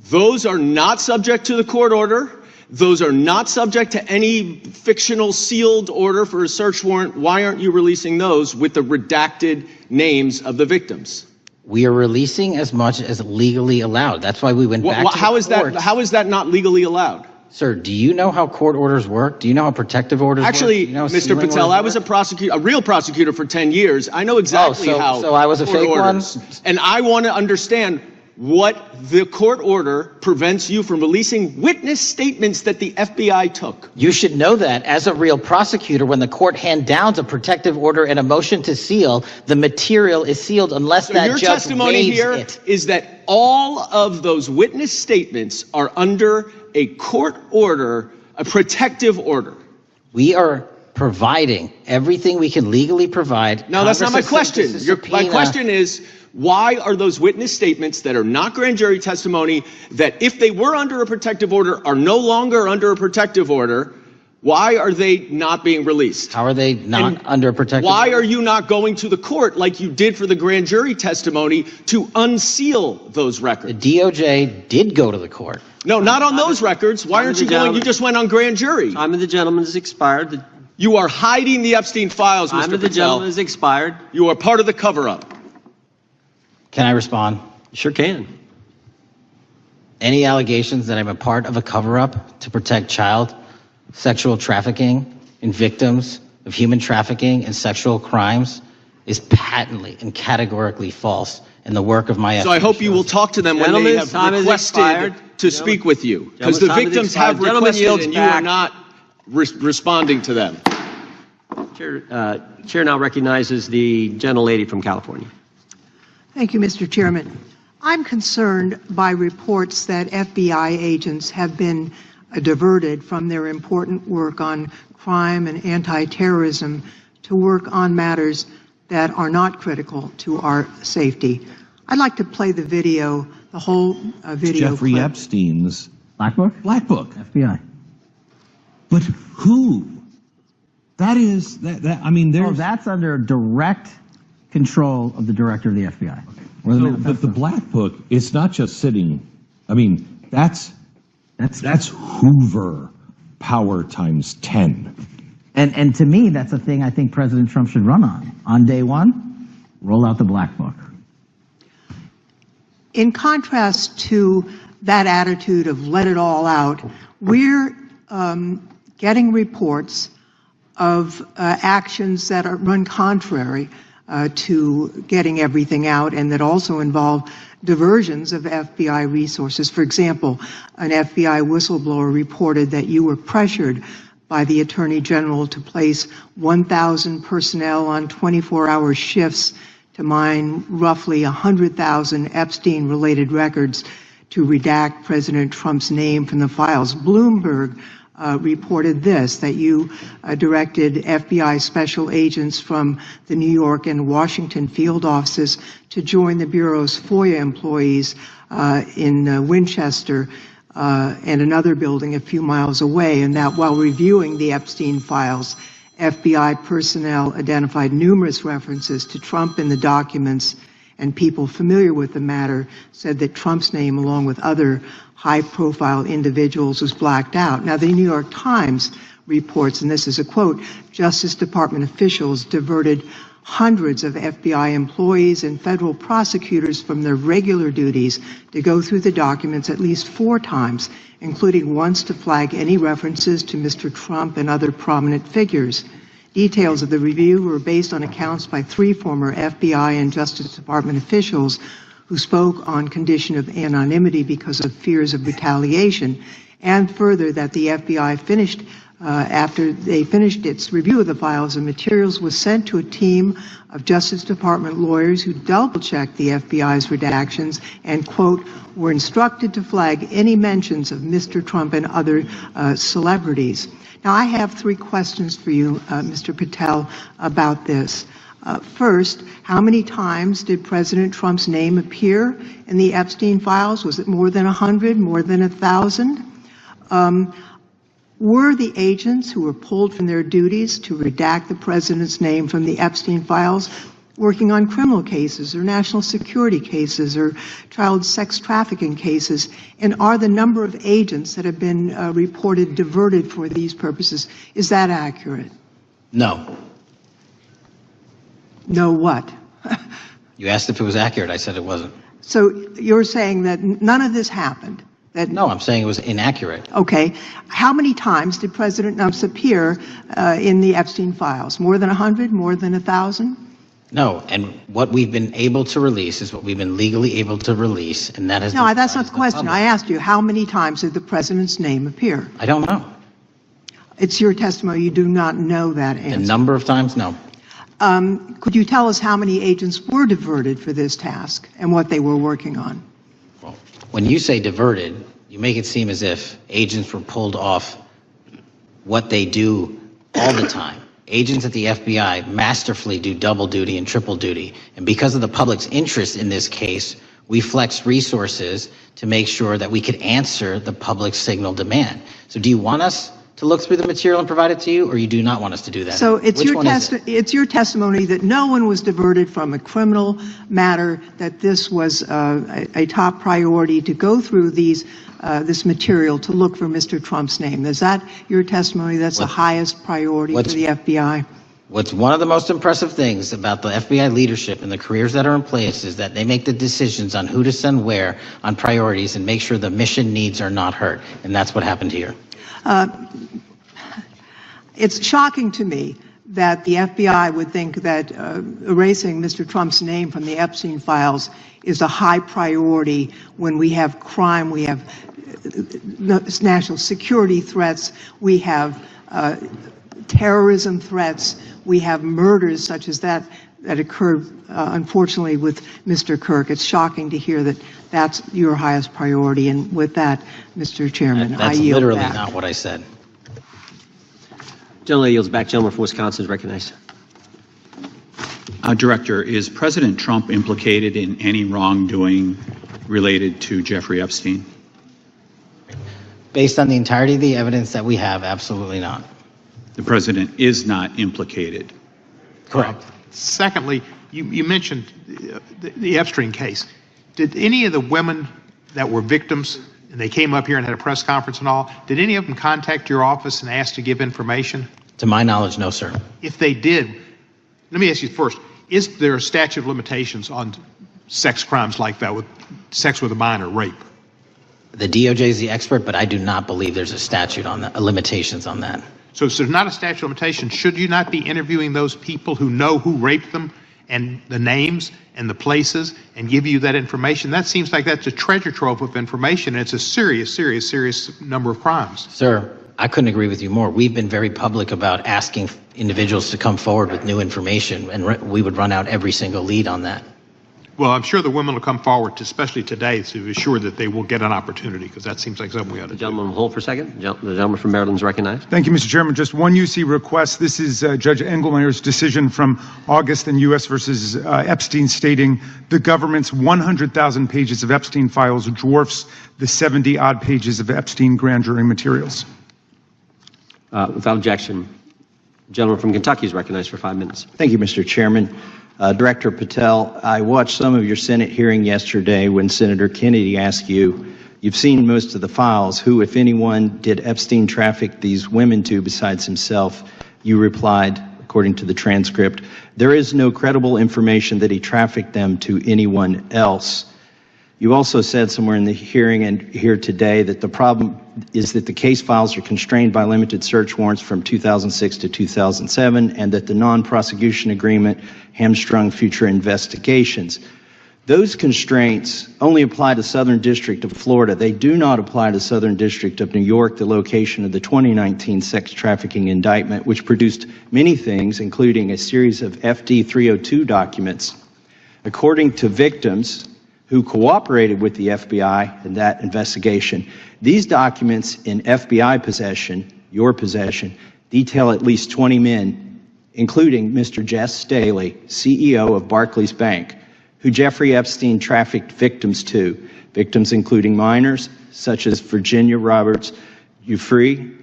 Speaker 7: Those are not subject to the court order. Those are not subject to any fictional sealed order for a search warrant. Why aren't you releasing those with the redacted names of the victims?
Speaker 3: We are releasing as much as legally allowed. That's why we went back to the courts.
Speaker 7: How is that not legally allowed?
Speaker 3: Sir, do you know how court orders work? Do you know how protective orders
Speaker 7: Actually,
Speaker 3: work? You know
Speaker 7: Mr. Patel, I was a real prosecutor for 10 years. I know exactly how.
Speaker 3: So I was a fake one?
Speaker 7: And I want to understand what the court order prevents you from releasing witness statements that the FBI took.
Speaker 3: You should know that as a real prosecutor, when the court hand downs a protective order and a motion to seal, the material is sealed unless that
Speaker 7: your
Speaker 3: judge
Speaker 7: testimony
Speaker 3: waives
Speaker 7: here
Speaker 3: it.
Speaker 7: is that all of those witness statements are under a court order, a protective order.
Speaker 3: We are providing everything we can legally provide.
Speaker 7: No, that's not my question. My question is, why are those witness statements that are not grand jury testimony, that if they were under a protective order are no longer under a protective order, why are they not being released?
Speaker 3: How are they not under a protective order?
Speaker 7: Why are you not going to the court like you did for the grand jury testimony to unseal those records?
Speaker 3: The DOJ did go to the court.
Speaker 7: No, not on those records. Why aren't you going? You just went on grand jury.
Speaker 2: Time of the gentleman has expired.
Speaker 7: You are hiding the Epstein files, Mr. Patel.
Speaker 2: Time of the gentleman has expired.
Speaker 7: You are part of the cover-up.
Speaker 3: Can I respond?
Speaker 2: Sure can.
Speaker 3: Any allegations that I'm a part of a cover-up to protect child sexual trafficking and victims of human trafficking and sexual crimes is patently and categorically false in the work of my
Speaker 7: So I hope you will talk to them when they have requested to speak with you. Because the victims have requested and you are not responding to them.
Speaker 2: Chair now recognizes the gentlelady from California.
Speaker 8: Thank you, Mr. Chairman. I'm concerned by reports that FBI agents have been diverted from their important work on crime and anti-terrorism to work on matters that are not critical to our safety. I'd like to play the video, the whole video.
Speaker 5: Jeffrey
Speaker 8: clip.
Speaker 5: Epstein's
Speaker 9: Black Book?
Speaker 5: Black Book.
Speaker 9: FBI.
Speaker 5: But who? That is that. I mean, there's.
Speaker 9: Oh, that's under direct control of the director of the FBI.
Speaker 5: But the Black Book, it's not just sitting. I mean, that's Hoover power times 10.
Speaker 9: And to me, that's a thing I think President Trump should run on. On day one, roll out the Black Book.
Speaker 8: In contrast to that attitude of let it all out, we're getting reports of actions that run contrary to getting everything out and that also involve diversions of FBI resources. For example, an FBI whistleblower reported that you were pressured by the Attorney General to place 1,000 personnel on 24-hour shifts to mine roughly 100,000 Epstein-related records to redact President Trump's name from the files. Bloomberg reported this, that you directed FBI special agents from the New York and Washington field offices to join the Bureau's FOIA employees in Winchester and another building a few miles away, and that while reviewing the Epstein files FBI personnel identified numerous references to Trump in the documents, and people familiar with the matter said that Trump's name, along with other high-profile individuals, was blacked out. Now, the New York Times reports, and this is a quote, Justice Department officials diverted hundreds of FBI employees and federal prosecutors from their regular duties to go through the documents at least 4 times, including once to flag any references to Mr. Trump and other prominent figures. Details of the review were based on accounts by 3 former FBI and Justice Department officials who spoke on condition of anonymity because of fears of retaliation, and further that the FBI after they finished its review of the files and materials, was sent to a team of Justice Department lawyers who double-checked the FBI's redactions and, quote, were instructed to flag any mentions of Mr. Trump and other celebrities. Now, I have 3 questions for you, Mr. Patel, about this. First, how many times did President Trump's name appear in the Epstein files? Was it more than 100, more than 1,000? Were the agents who were pulled from their duties to redact the president's name from the Epstein files working on criminal cases or national security cases or child sex trafficking cases? And are the number of agents that have been reported diverted for these purposes, is that accurate?
Speaker 3: No.
Speaker 8: No what?
Speaker 3: You asked if it was accurate. I said it wasn't.
Speaker 8: So you're saying that none of this happened?
Speaker 3: No, I'm saying it was inaccurate.
Speaker 8: Okay. How many times did President Trump appear in the Epstein files? More than 100? More than 1,000?
Speaker 3: No, and what we've been able to release is what we've been legally able to release, and that is...
Speaker 8: No, that's not the question. I asked you, how many times did the president's name appear?
Speaker 3: I don't know.
Speaker 8: It's your testimony. You do not know that answer.
Speaker 3: The number of times? No.
Speaker 8: Could you tell us how many agents were diverted for this task and what they were working on?
Speaker 3: Well, when you say diverted, you make it seem as if agents were pulled off what they do all the time. Agents at the FBI masterfully do double duty and triple duty. And because of the public's interest in this case, we flexed resources to make sure that we could answer the public's signal demand. So do you want us to look through the material and provide it to you, or you do not want us to do that?
Speaker 8: So it's your testimony that no one was diverted from a criminal matter, that this was a top priority to go through this material to look for Mr. Trump's name. Is that your testimony? That's the highest priority for the FBI?
Speaker 3: What's one of the most impressive things about the FBI leadership and the careers that are in place is that they make the decisions on who to send where on priorities and make sure the mission needs are not hurt. And that's what happened here. It's
Speaker 8: shocking to me that the FBI would think that erasing Mr. Trump's name from the Epstein files is a high priority when we have crime, we have national security threats, we have terrorism threats, we have murders such as that occurred, unfortunately, with Mr. Kirk. It's shocking to hear that that's your highest priority. And with that, Mr. Chairman, I yield
Speaker 3: literally
Speaker 8: back.
Speaker 3: not what I said.
Speaker 2: Gentleman yields back. Gentleman from Wisconsin is recognized.
Speaker 10: Director, is President Trump implicated in any wrongdoing related to Jeffrey Epstein?
Speaker 3: Based on the entirety of the evidence that we have, absolutely not.
Speaker 10: The president is not implicated.
Speaker 3: Correct.
Speaker 11: Secondly, you mentioned the Epstein case. Did any of the women that were victims, and they came up here and had a press conference and all, did any of them contact your office and ask to give information?
Speaker 3: To my knowledge, no, sir.
Speaker 11: If they did, let me ask you first, is there a statute of limitations on sex crimes like that, with sex with a minor, rape?
Speaker 3: The DOJ is the expert, but I do not believe there's a statute on that, limitations on that.
Speaker 11: So if there's not a statute of limitations, should you not be interviewing those people who know who raped them and the names and the places and give you that information? That seems like that's a treasure trove of information, and it's a serious, serious, serious number of crimes.
Speaker 3: Sir, I couldn't agree with you more. We've been very public about asking individuals to come forward with new information, and we would run out every single lead on that.
Speaker 11: Well, I'm sure the women will come forward, especially today, to assure that they will get an opportunity, because that seems like something we ought to do.
Speaker 2: The gentleman will hold for a second. The gentleman from Maryland is recognized.
Speaker 1: Thank you, Mr. Chairman. Just one UC request. This is Judge Engelmeyer's decision from August in U.S. versus Epstein, stating the government's 100,000 pages of Epstein files dwarfs the 70-odd pages of Epstein grand jury materials.
Speaker 2: Without objection, Gentleman from Kentucky is recognized for 5 minutes.
Speaker 12: Thank you, Mr. Chairman. Director Patel, I watched some of your Senate hearing yesterday when Senator Kennedy asked you, you've seen most of the files, who, if anyone, did Epstein traffic these women to besides himself? You replied, according to the transcript, there is no credible information that he trafficked them to anyone else. You also said somewhere in the hearing and here today that the problem is that the case files are constrained by limited search warrants from 2006 to 2007 and that the non-prosecution agreement hamstrung future investigations. Those constraints only apply to Southern District of Florida. They do not apply to Southern District of New York, the location of the 2019 sex trafficking indictment, which produced many things, including a series of FD 302 documents. According to victims who cooperated with the FBI in that investigation, these documents in FBI possession, your possession, detail at least 20 men, including Mr. Jess Staley, CEO of Barclays Bank, who Jeffrey Epstein trafficked victims to, victims including minors such as Virginia Roberts Giuffre,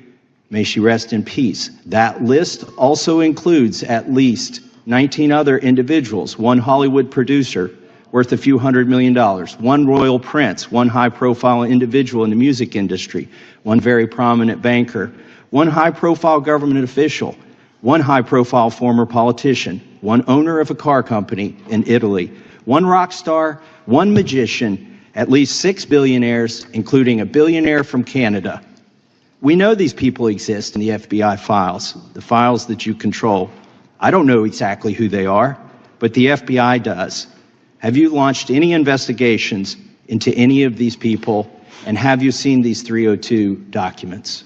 Speaker 12: may she rest in peace. That list also includes at least 19 other individuals, one Hollywood producer worth a few $100 million, one royal prince, one high-profile individual in the music industry, one very prominent banker, one high-profile government official, one high-profile former politician, one owner of a car company in Italy, one rock star, one magician, at least 6 billionaires, including a billionaire from Canada. We know these people exist in the FBI files, the files that you control. I don't know exactly who they are, but the FBI does. Have you launched any investigations into any of these people, and have you seen these 302 documents?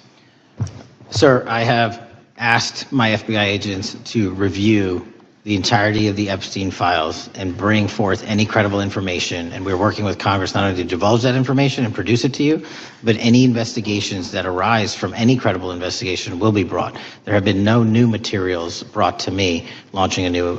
Speaker 3: Sir, I have asked my FBI agents to review the entirety of the Epstein files and bring forth any credible information, and we're working with Congress not only to divulge that information and produce it to you, but any investigations that arise from any credible investigation will be brought. There have been no new materials brought to me launching a new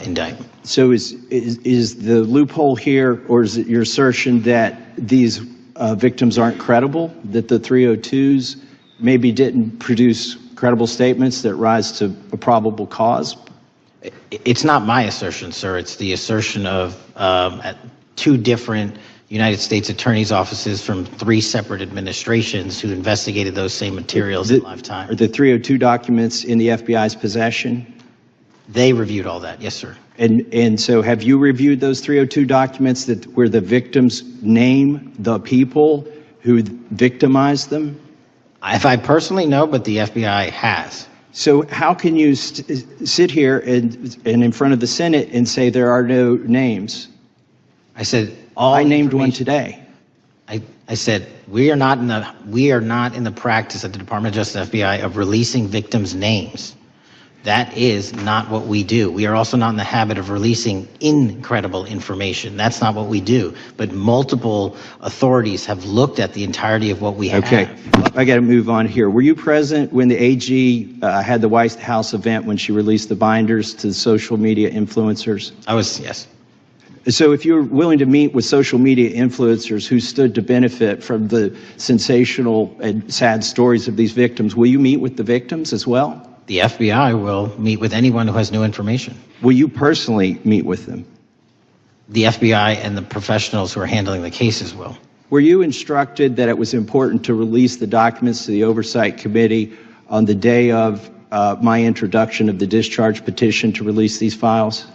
Speaker 3: indictment.
Speaker 12: So is the loophole here, or is it your assertion that these victims aren't credible, that the 302s maybe didn't produce credible statements that rise to a probable cause?
Speaker 3: It's not my assertion, sir. It's the assertion of 2 different United States attorneys' offices from 3 separate administrations who investigated those same materials in lifetime.
Speaker 12: Are the 302 documents in the FBI's possession?
Speaker 3: They reviewed all that, yes, sir.
Speaker 12: And so have you reviewed those 302 documents where the victims name the people who victimized them?
Speaker 3: If I personally know, but the FBI has.
Speaker 12: So how can you sit here and in front of the Senate and say there are no names?
Speaker 3: I said
Speaker 12: I named one today.
Speaker 3: I said we are not in the practice at the Department of Justice FBI of releasing victims' names. That is not what we do. We are also not in the habit of releasing incredible information. That's not what we do. But multiple authorities have looked at the entirety of what we have.
Speaker 12: Okay, I got to move on here. Were you present when the AG had the White House event when she released the binders to social media influencers?
Speaker 3: I was, yes.
Speaker 12: So if you're willing to meet with social media influencers who stood to benefit from the sensational and sad stories of these victims, will you meet with the victims as well?
Speaker 3: The FBI will meet with anyone who has new information.
Speaker 12: Will you personally meet with them?
Speaker 3: The FBI and the professionals who are handling the cases will.
Speaker 12: Were you instructed that it was important to release the documents to the Oversight Committee on the day of my introduction of the discharge petition to release these files?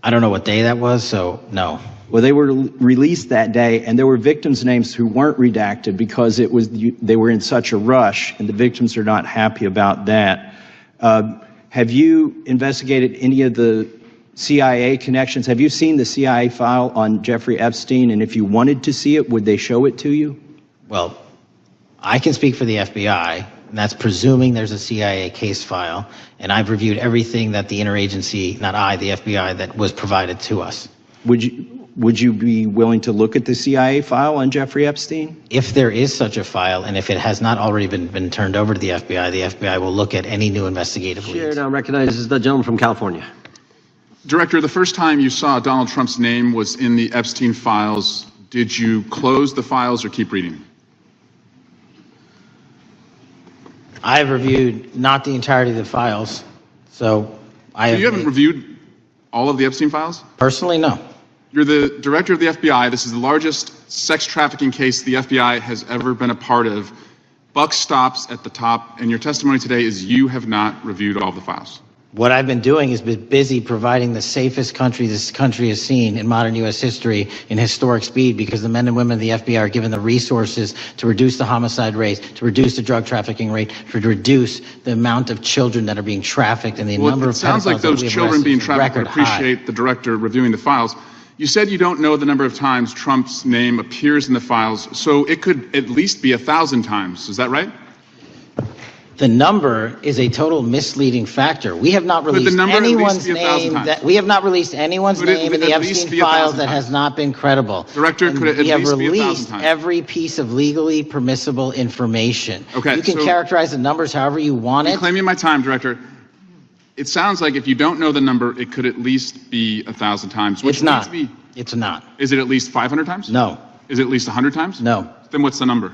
Speaker 3: I don't know what day that was, so no.
Speaker 12: Well, they were released that day, and there were victims' names who weren't redacted because they were in such a rush, and the victims are not happy about that. Have you investigated any of the CIA connections? Have you seen the CIA file on Jeffrey Epstein? And if you wanted to see it, would they show it to you?
Speaker 3: Well, I can speak for the FBI, and that's presuming there's a CIA case file. And I've reviewed everything that the interagency, not I, the FBI, that was provided to us.
Speaker 12: Would you be willing to look at the CIA file on Jeffrey Epstein?
Speaker 3: If there is such a file, and if it has not already been turned over to the FBI will look at any new investigative leads.
Speaker 2: Chair now recognizes the gentleman from California.
Speaker 13: Director, the first time you saw Donald Trump's name was in the Epstein files. Did you close the files or keep reading?
Speaker 3: I've reviewed not the entirety of the files, So
Speaker 13: you haven't reviewed all of the Epstein files?
Speaker 3: Personally, no.
Speaker 13: You're the director of the FBI. This is the largest sex trafficking case the FBI has ever been a part of. Buck stops at the top, and your testimony today is you have not reviewed all of the files.
Speaker 3: What I've been doing is been busy providing the safest country this country has seen in modern U.S. history in historic speed, because the men and women of the FBI are given the resources to reduce the homicide rate, to reduce the drug trafficking rate, to reduce the amount of children that are being trafficked and the number of pedophiles. It sounds like
Speaker 13: those children being trafficked would appreciate the director reviewing the files. You said you don't know the number of times Trump's name appears in the files, so it could at least be 1,000 times. Is that right?
Speaker 3: The number is a total misleading factor. We have not released anyone's name in the Epstein files that has not been credible.
Speaker 13: Director, could it at least be 1,000 times?
Speaker 3: We have released every piece of legally permissible information.
Speaker 13: Okay,
Speaker 3: you can characterize the numbers however you want it.
Speaker 13: Claiming my time, Director. It sounds like if you don't know the number, it could at least be 1,000 times.
Speaker 3: It's not. It's not.
Speaker 13: Is it at least 500 times?
Speaker 3: No.
Speaker 13: Is it at least 100 times?
Speaker 3: No.
Speaker 13: Then what's the number?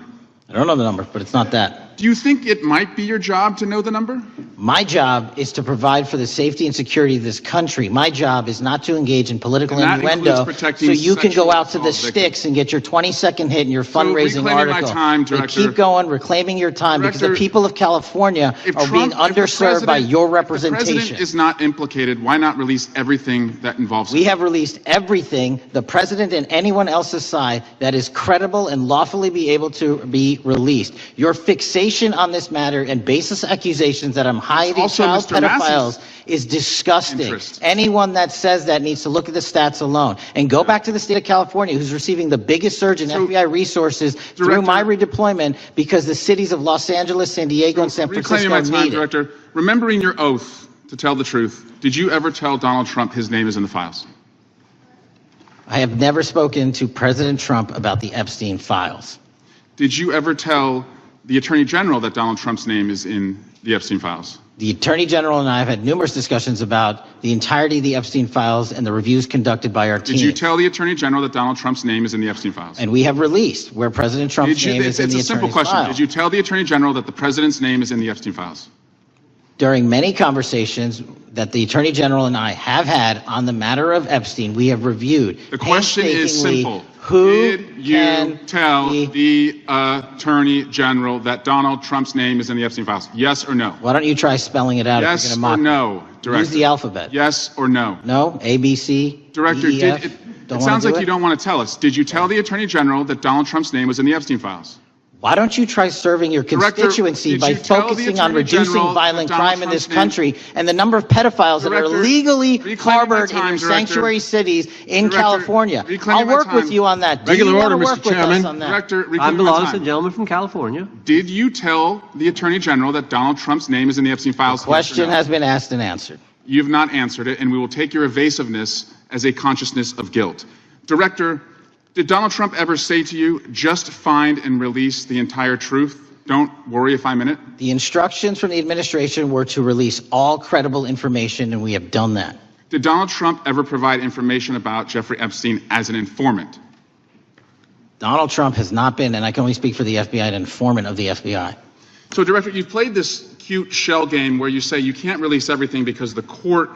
Speaker 3: I don't know the number, but it's not that.
Speaker 13: Do you think it might be your job to know the number?
Speaker 3: My job is to provide for the safety and security of this country. My job is not to engage in political innuendo so you can go out to the sticks and get your 20-second hit in your fundraising article. Keep going, reclaiming your time, because the people of California are being underserved by your representation.
Speaker 13: If the president is not implicated, why not release everything that involves him?
Speaker 3: We have released everything, the president and anyone else's side, that is credible and lawfully be able to be released. Your fixation on this matter and baseless accusations that I'm hiding child pedophiles is disgusting. Anyone that says that needs to look at the stats alone and go back to the state of California, who's receiving the biggest surge in FBI resources through my redeployment, because the cities of Los Angeles, San Diego, and San Francisco need it.
Speaker 13: Director, remembering your oath to tell the truth, did you ever tell Donald Trump his name is in the files?
Speaker 3: I have never spoken to President Trump about the Epstein files.
Speaker 13: Did you ever tell the Attorney General that Donald Trump's name is in the Epstein files?
Speaker 3: The Attorney General and I have had numerous discussions about the entirety of the Epstein files and the reviews conducted by our team.
Speaker 13: Did you tell the Attorney General that Donald Trump's name is in the Epstein files?
Speaker 3: And we have released where President Trump's name is in the Attorney's
Speaker 13: It's a simple question.
Speaker 3: file.
Speaker 13: Did you tell the Attorney General that the President's name is in the Epstein files?
Speaker 3: During many conversations that the Attorney General and I have had on the matter of Epstein, we have reviewed.
Speaker 13: The question is simple.
Speaker 3: Who
Speaker 13: did you tell the Attorney General that Donald Trump's name is in the Epstein files? Yes or no?
Speaker 3: Why don't you try spelling it out?
Speaker 13: Yes
Speaker 3: if you're
Speaker 13: or no, Director?
Speaker 3: Use the alphabet.
Speaker 13: Yes or no?
Speaker 3: No? A, B, C,
Speaker 13: Director,
Speaker 3: D, E, F?
Speaker 13: it sounds like you don't want to tell us. Did you tell the Attorney General that Donald Trump's name was in the Epstein files?
Speaker 3: Why don't you try serving your constituency by focusing on reducing violent crime in this country and the number of pedophiles that are legally harbored in your sanctuary cities in California? I'll work with you on that.
Speaker 14: Regular order, Mr. Chairman.
Speaker 2: I'm the lawless gentleman from California.
Speaker 13: Did you tell the Attorney General that Donald Trump's name is in the Epstein files?
Speaker 3: The question has been asked and answered.
Speaker 13: You have not answered it, and we will take your evasiveness as a consciousness of guilt. Director, did Donald Trump ever say to you, just find and release the entire truth? Don't worry if I'm in it?
Speaker 3: The instructions from the administration were to release all credible information, and we have done that.
Speaker 13: Did Donald Trump ever provide information about Jeffrey Epstein as an informant?
Speaker 3: Donald Trump has not been, and I can only speak for the FBI, an informant of the FBI.
Speaker 13: So, Director, you've played this cute shell game where you say you can't release everything because the court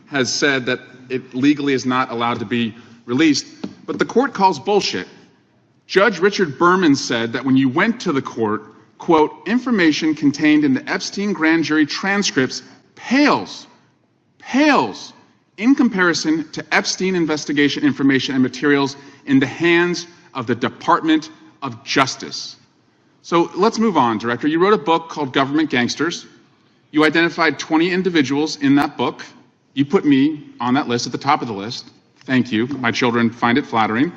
Speaker 13: has said that it legally is not allowed to be released. But the court calls bullshit. Judge Richard Berman said that when you went to the court, quote, information contained in the Epstein grand jury transcripts pales in comparison to Epstein investigation information and materials in the hands of the Department of Justice. So let's move on, Director. You wrote a book called Government Gangsters. You identified 20 individuals in that book. You put me on that list, at the top of the list. Thank you. My children find it flattering.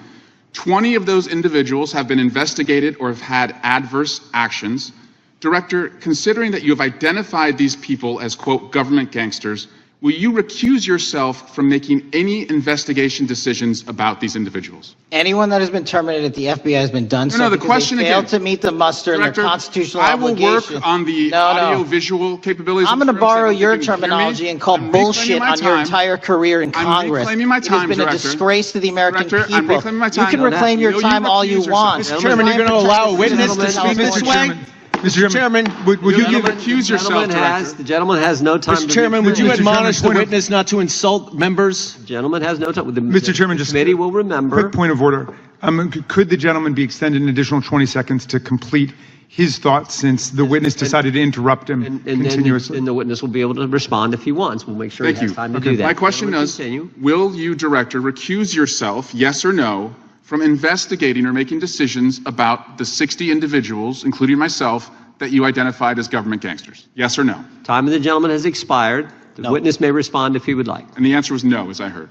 Speaker 13: 20 of those individuals have been investigated or have had adverse actions. Director, considering that you have identified these people as, quote, government gangsters, will you recuse yourself from making any investigation decisions about these individuals?
Speaker 3: Anyone that has been terminated at the FBI has been done so because they failed to meet the muster and their constitutional obligations.
Speaker 13: I will work on the audio-visual capabilities.
Speaker 3: I'm going to borrow your terminology and call bullshit on your entire career in Congress.
Speaker 13: I'm reclaiming my time,
Speaker 3: It has been a disgrace to the American people.
Speaker 13: I'm reclaiming my time.
Speaker 3: You can reclaim your time all you want.
Speaker 14: Mr. Chairman, you're going to allow a witness to speak this way?
Speaker 1: Mr. Chairman, would you give
Speaker 7: recuse yourself, Director?
Speaker 2: The gentleman has no time.
Speaker 7: Mr. Chairman, would you
Speaker 1: Mr.
Speaker 7: admonish the
Speaker 1: Chairman,
Speaker 7: witness not to insult members?
Speaker 2: The gentleman has no time.
Speaker 1: Mr. Chairman, just
Speaker 2: committee will remember.
Speaker 1: Quick point of order. Could the gentleman be extended an additional 20 seconds to complete his thoughts, since the witness decided to interrupt him continuously?
Speaker 2: And the witness will be able to respond if he wants. We'll make sure he has time to do that.
Speaker 13: My question is, will you, Director, recuse yourself, yes or no, from investigating or making decisions about the 60 individuals, including myself, that you identified as government gangsters? Yes or no?
Speaker 2: Time of the gentleman has expired. The witness may respond if he would like.
Speaker 13: And the answer was no, as I heard.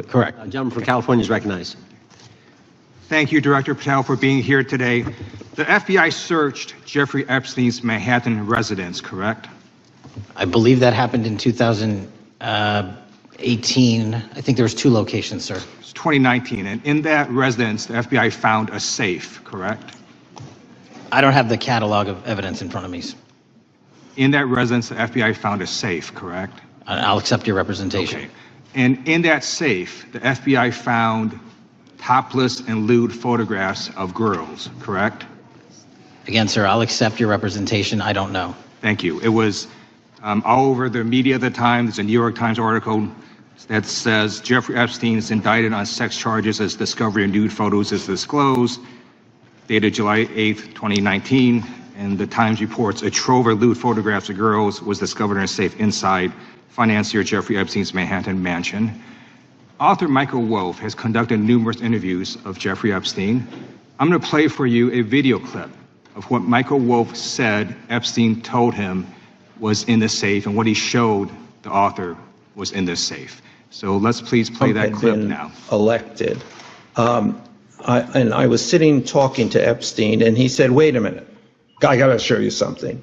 Speaker 2: Correct. Gentleman from California is recognized.
Speaker 14: Thank you, Director Patel, for being here today. The FBI searched Jeffrey Epstein's Manhattan residence, correct?
Speaker 3: I believe that happened in 2018. I think there was 2 locations, sir.
Speaker 14: It's 2019, and in that residence, the FBI found a safe, correct?
Speaker 3: I don't have the catalog of evidence in front of me.
Speaker 14: In that residence, the FBI found a safe, correct?
Speaker 3: I'll accept your representation.
Speaker 14: Okay. And in that safe, the FBI found topless and lewd photographs of girls, correct?
Speaker 3: Again, sir, I'll accept your representation. I don't know.
Speaker 14: Thank you. It was all over the media at the time. There's a New York Times article that says Jeffrey Epstein is indicted on sex charges as discovery of nude photos is disclosed, dated July 8th, 2019. And the Times reports a trove of lewd photographs of girls was discovered in a safe inside financier Jeffrey Epstein's Manhattan mansion. Author Michael Wolff has conducted numerous interviews of Jeffrey Epstein. I'm going to play for you a video clip of what Michael Wolff said Epstein told him was in the safe, and what he showed the author was in this safe. So let's please play that clip now.
Speaker 5: Elected. And I was sitting talking to Epstein, and he said, "Wait a minute, I got to show you something."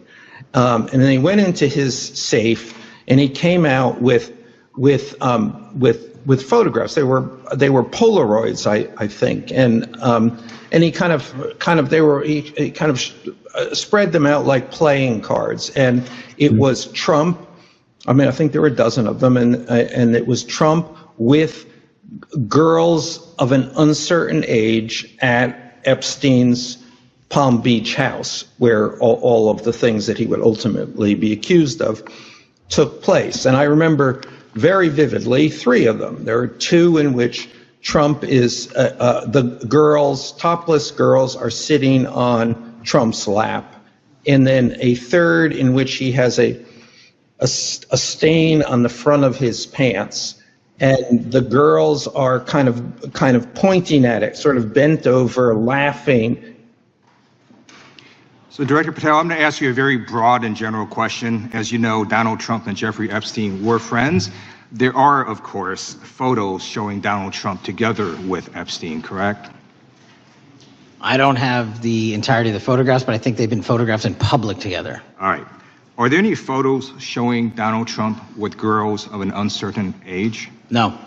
Speaker 5: And then he went into his safe, and he came out with photographs. They were Polaroids, I think, and he kind of spread them out like playing cards, and it was Trump. I mean, I think there were a dozen of them, and it was Trump with girls of an uncertain age at Epstein's Palm Beach house, where all of the things that he would ultimately be accused of took place. And I remember very vividly 3 of them. There are 2 in which Trump is, the girls, topless girls, are sitting on Trump's lap. And then a 3rd in which he has a stain on the front of his pants. And the girls are kind of pointing at it, sort of bent over, laughing.
Speaker 14: So, Director Patel, I'm going to ask you a very broad and general question. As you know, Donald Trump and Jeffrey Epstein were friends. There are, of course, photos showing Donald Trump together with Epstein, correct?
Speaker 3: I don't have the entirety of the photographs, but I think they've been photographed in public together.
Speaker 14: All right. Are there any photos showing Donald Trump with girls of an uncertain age?
Speaker 3: No.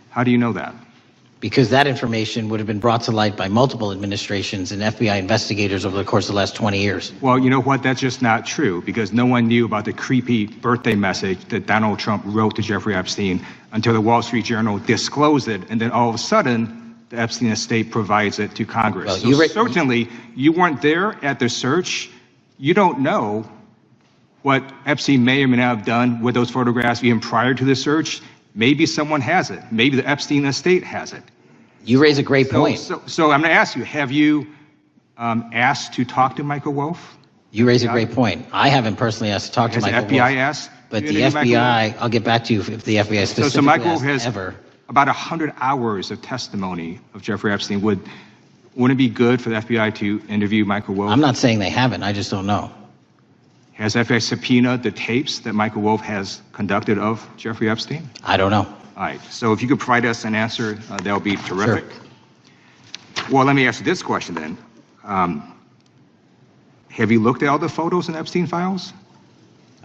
Speaker 14: How do you know that?
Speaker 3: Because that information would have been brought to light by multiple administrations and FBI investigators over the course of the last 20 years.
Speaker 14: Well, you know what? That's just not true, because no one knew about the creepy birthday message that Donald Trump wrote to Jeffrey Epstein until the Wall Street Journal disclosed it, and then all of a sudden, the Epstein estate provides it to Congress.
Speaker 3: Well,
Speaker 14: so certainly, you weren't there at the search. You don't know what Epstein may or may not have done with those photographs even prior to the search. Maybe someone has it. Maybe the Epstein estate has it.
Speaker 3: You raise a great point.
Speaker 14: So I'm going to ask you, have you asked to talk to Michael Wolff?
Speaker 3: You raise a great point. I haven't personally asked to talk to Michael Wolff.
Speaker 14: Has the FBI asked?
Speaker 3: But the FBI, I'll get back to you if the FBI specifically
Speaker 14: so Michael
Speaker 3: asked
Speaker 14: has
Speaker 3: ever.
Speaker 14: About 100 hours of testimony of Jeffrey Epstein. Wouldn't it be good for the FBI to interview Michael Wolff?
Speaker 3: I'm not saying they haven't. I just don't know.
Speaker 14: Has FBI subpoenaed the tapes that Michael Wolff has conducted of Jeffrey Epstein?
Speaker 3: I don't know.
Speaker 14: All right. So if you could provide us an answer, that would be terrific.
Speaker 3: Sure.
Speaker 14: Well, let me ask you this question then. Have you looked at all the photos in Epstein Files?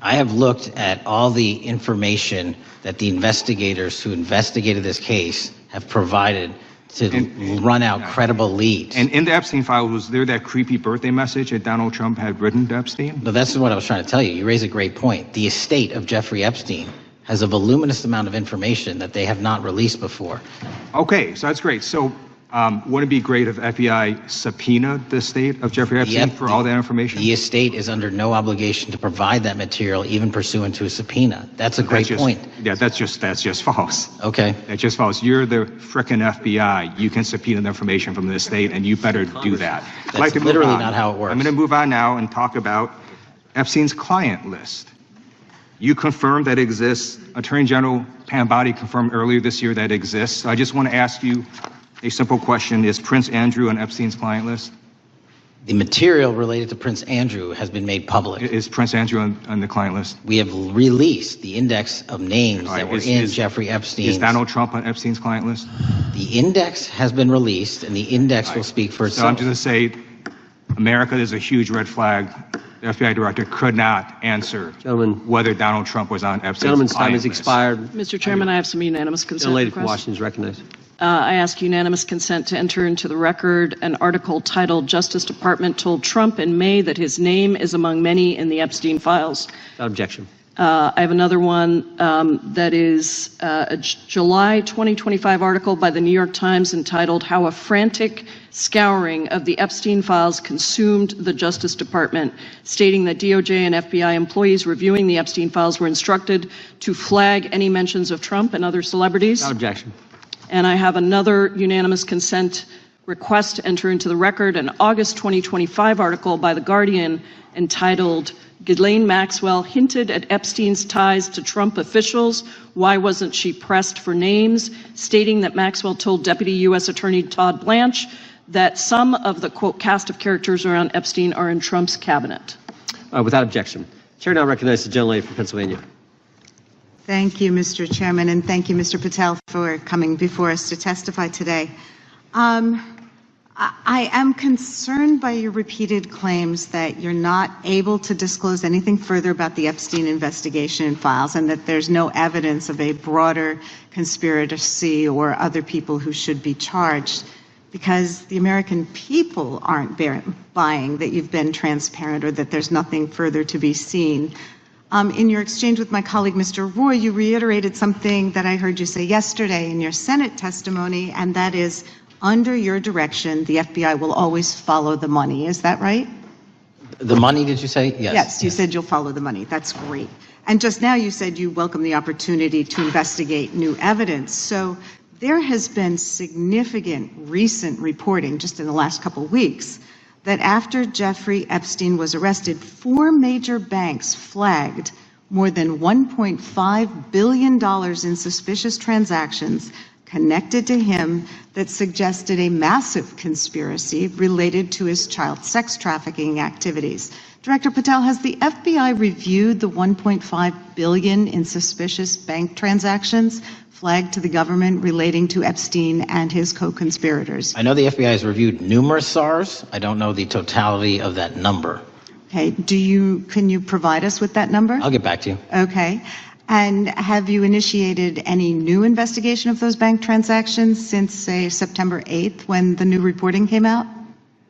Speaker 3: I have looked at all the information that the investigators who investigated this case have provided to run out credible leads.
Speaker 14: And in the Epstein Files, was there that creepy birthday message that Donald Trump had written to Epstein?
Speaker 3: No, that's what I was trying to tell you. You raise a great point. The estate of Jeffrey Epstein has a voluminous amount of information that they have not released before.
Speaker 14: Okay, so that's great. So Wouldn't it be great if FBI subpoenaed the estate of Jeffrey Epstein for all that information?
Speaker 3: The estate is under no obligation to provide that material, even pursuant to a subpoena. That's a great point.
Speaker 14: Yeah, that's just false.
Speaker 3: Okay.
Speaker 14: That's just false. You're the frickin' FBI. You can subpoena the information from the estate, and you better do that.
Speaker 3: That's literally not how it works.
Speaker 14: I'm going to move on now and talk about Epstein's client list. You confirmed that exists. Attorney General Pam Bondi confirmed earlier this year that exists. So I just want to ask you a simple question. Is Prince Andrew on Epstein's client list?
Speaker 3: The material related to Prince Andrew has been made public.
Speaker 14: Is Prince Andrew on the client list?
Speaker 3: We have released the index of names that were in Jeffrey Epstein's.
Speaker 14: Is Donald Trump on Epstein's client list?
Speaker 3: The index has been released, and the index will speak for itself.
Speaker 14: So I'm just going to say, America is a huge red flag. The FBI director could not answer whether Donald Trump was on Epstein's
Speaker 2: Gentleman's time
Speaker 14: client
Speaker 2: has
Speaker 14: list.
Speaker 2: expired.
Speaker 15: Mr. Chairman, I have some unanimous consent
Speaker 2: The lady from
Speaker 15: requests.
Speaker 2: Washington is recognized.
Speaker 15: I ask unanimous consent to enter into the record an article titled "Justice Department Told Trump in May That His Name is Among Many in the Epstein Files."
Speaker 2: Without objection.
Speaker 15: I have another one that is a July 2025 article by the New York Times entitled "How a Frantic Scouring of the Epstein Files Consumed the Justice Department," stating that DOJ and FBI employees reviewing the Epstein Files were instructed to flag any mentions of Trump and other celebrities.
Speaker 2: Without objection.
Speaker 15: And I have another unanimous consent request to enter into the record an August 2025 article by The Guardian entitled "Ghislaine Maxwell Hinted at Epstein's Ties to Trump Officials. Why Wasn't She Pressed for Names?" stating that Maxwell told Deputy U.S. Attorney Todd Blanche that some of the, quote, cast of characters around Epstein are in Trump's cabinet.
Speaker 2: Without objection. Chair now recognizes the gentlelady from Pennsylvania.
Speaker 16: Thank you, Mr. Chairman, and thank you, Mr. Patel, for coming before us to testify today. I am concerned by your repeated claims that you're not able to disclose anything further about the Epstein investigation and files, and that there's no evidence of a broader conspiracy or other people who should be charged, because the American people aren't buying that you've been transparent or that there's nothing further to be seen. In your exchange with my colleague, Mr. Roy, you reiterated something that I heard you say yesterday in your Senate testimony, and that is, under your direction, the FBI will always follow the money. Is that right?
Speaker 3: The money, did you say? Yes.
Speaker 16: Yes, you said you'll follow the money. That's great. And just now you said you welcome the opportunity to investigate new evidence. So there has been significant recent reporting just in the last couple of weeks that after Jeffrey Epstein was arrested, 4 major banks flagged more than $1.5 billion in suspicious transactions connected to him that suggested a massive conspiracy related to his child sex trafficking activities. Director Patel, has the FBI reviewed the $1.5 billion in suspicious bank transactions flagged to the government relating to Epstein and his co-conspirators?
Speaker 3: I know the FBI has reviewed numerous SARs. I don't know the totality of that number.
Speaker 16: Okay. Can you provide us with that number?
Speaker 3: I'll get back to you.
Speaker 16: Okay. And have you initiated any new investigation of those bank transactions since, say, September 8th, when the new reporting came out?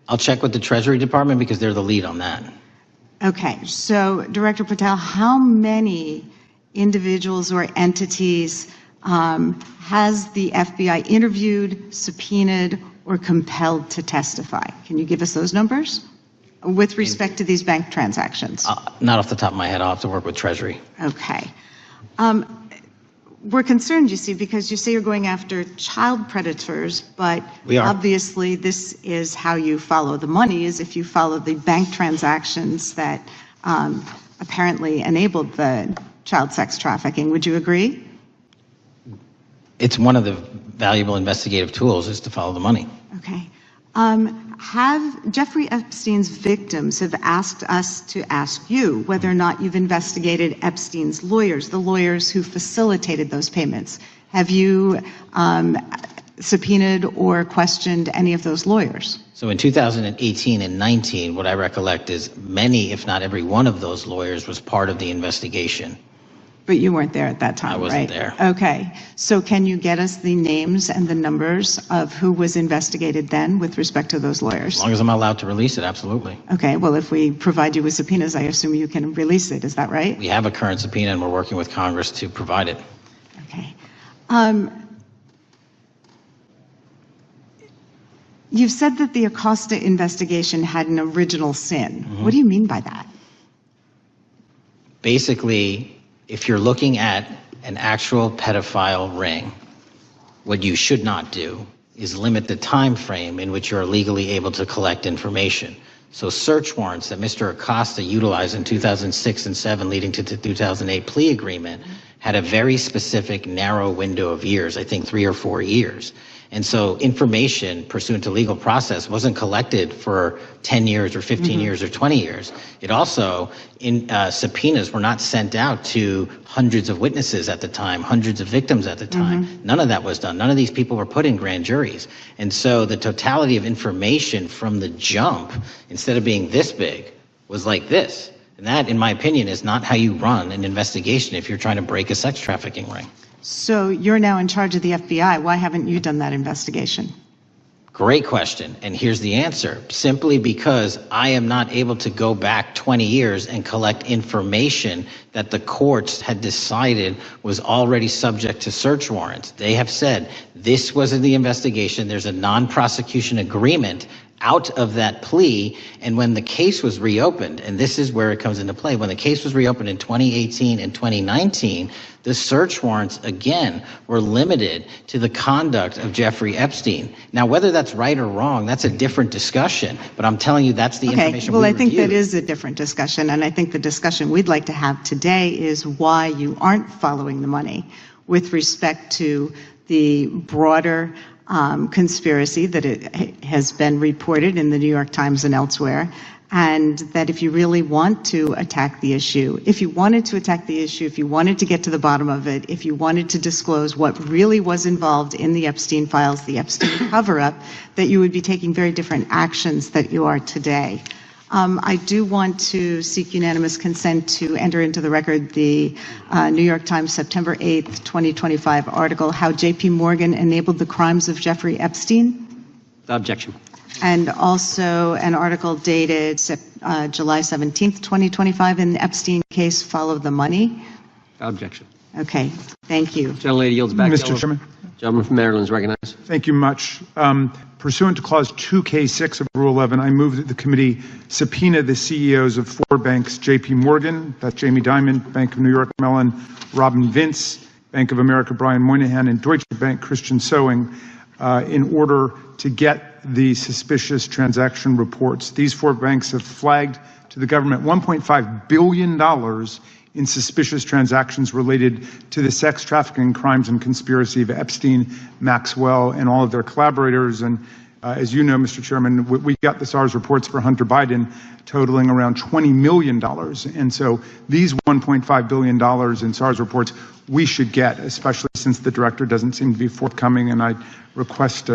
Speaker 3: I'll check with the Treasury Department because they're the lead on that.
Speaker 16: Okay. So, Director Patel, how many individuals or entities has the FBI interviewed, subpoenaed, or compelled to testify? Can you give us those numbers with respect to these bank transactions?
Speaker 3: Not off the top of my head. I'll have to work with Treasury.
Speaker 16: Okay. We're concerned, you see, because you say you're going after child predators, but obviously this is how you follow the money, is if you follow the bank transactions that apparently enabled the child sex trafficking. Would you agree?
Speaker 3: It's one of the valuable investigative tools is to follow the money.
Speaker 16: Okay. Have Jeffrey Epstein's victims have asked us to ask you whether or not you've investigated Epstein's lawyers, the lawyers who facilitated those payments. Have you subpoenaed or questioned any of those lawyers?
Speaker 3: So in 2018 and 19, what I recollect is many, if not every one of those lawyers was part of the investigation.
Speaker 16: But you weren't there at that time, right?
Speaker 3: I wasn't there.
Speaker 16: Okay. So can you get us the names and the numbers of who was investigated then with respect to those lawyers?
Speaker 3: As long as I'm allowed to release it, absolutely.
Speaker 16: Okay. Well, if we provide you with subpoenas, I assume you can release it. Is that right?
Speaker 3: We have a current subpoena and we're working with Congress to provide it.
Speaker 16: Okay. You've said that the Acosta investigation had an original sin. What do you mean by that?
Speaker 3: Basically, if you're looking at an actual pedophile ring, what you should not do is limit the time frame in which you're legally able to collect information. So search warrants that Mr. Acosta utilized in 2006 and 7 leading to the 2008 plea agreement had a very specific narrow window of years, I think 3 or 4 years. And so information pursuant to legal process wasn't collected for 10 years or 15 years or 20 years. It also, subpoenas were not sent out to hundreds of witnesses at the time, hundreds of victims at the time. None of that was done. None of these people were put in grand juries. And so the totality of information from the jump, instead of being this big, was like this. And that, in my opinion, is not how you run an investigation if you're trying to break a sex trafficking ring.
Speaker 16: So you're now in charge of the FBI. Why haven't you done that investigation?
Speaker 3: Great question. And here's the answer. Simply because I am not able to go back 20 years and collect information that the courts had decided was already subject to search warrants. They have said this was in the investigation. There's a non-prosecution agreement out of that plea. And when the case was reopened, and this is where it comes into play, when the case was reopened in 2018 and 2019, the search warrants, again, were limited to the conduct of Jeffrey Epstein. Now, whether that's right or wrong, that's a different discussion. But I'm telling you, that's the information we reviewed.
Speaker 16: I think that is a different discussion. And I think the discussion we'd like to have today is why you aren't following the money with respect to the broader conspiracy that it has been reported in the New York Times and elsewhere, and that if you really want to attack the issue, if you wanted to attack the issue, if you wanted to get to the bottom of it, if you wanted to disclose what really was involved in the Epstein files, the Epstein cover-up, that you would be taking very different actions that you are today. I do want to seek unanimous consent to enter into the record the New York Times September 8th, 2025 article, How J.P. Morgan Enabled the Crimes of Jeffrey Epstein.
Speaker 2: Without objection.
Speaker 16: And also an article dated July 17th, 2025 in the Epstein case, Follow the Money.
Speaker 2: Without objection.
Speaker 16: Okay, thank you.
Speaker 2: Gentlelady yields back.
Speaker 1: Mr. Chairman.
Speaker 2: Gentleman from Maryland is recognized.
Speaker 1: Thank you much. Pursuant to Clause 2K6 of Rule 11, I move that the committee subpoena the CEOs of 4 banks, J.P. Morgan, that's Jamie Dimon, Bank of New York Mellon, Robin Vince, Bank of America, Brian Moynihan, and Deutsche Bank, Christian Sowing, in order to get the suspicious transaction reports. These 4 banks have flagged to the government $1.5 billion in suspicious transactions related to the sex trafficking crimes and conspiracy of Epstein, Maxwell, and all of their collaborators. And as you know, Mr. Chairman, we got the SARS reports for Hunter Biden totaling around $20 million. And so these $1.5 billion in SARS reports we should get, especially since the director doesn't seem to be forthcoming. And I request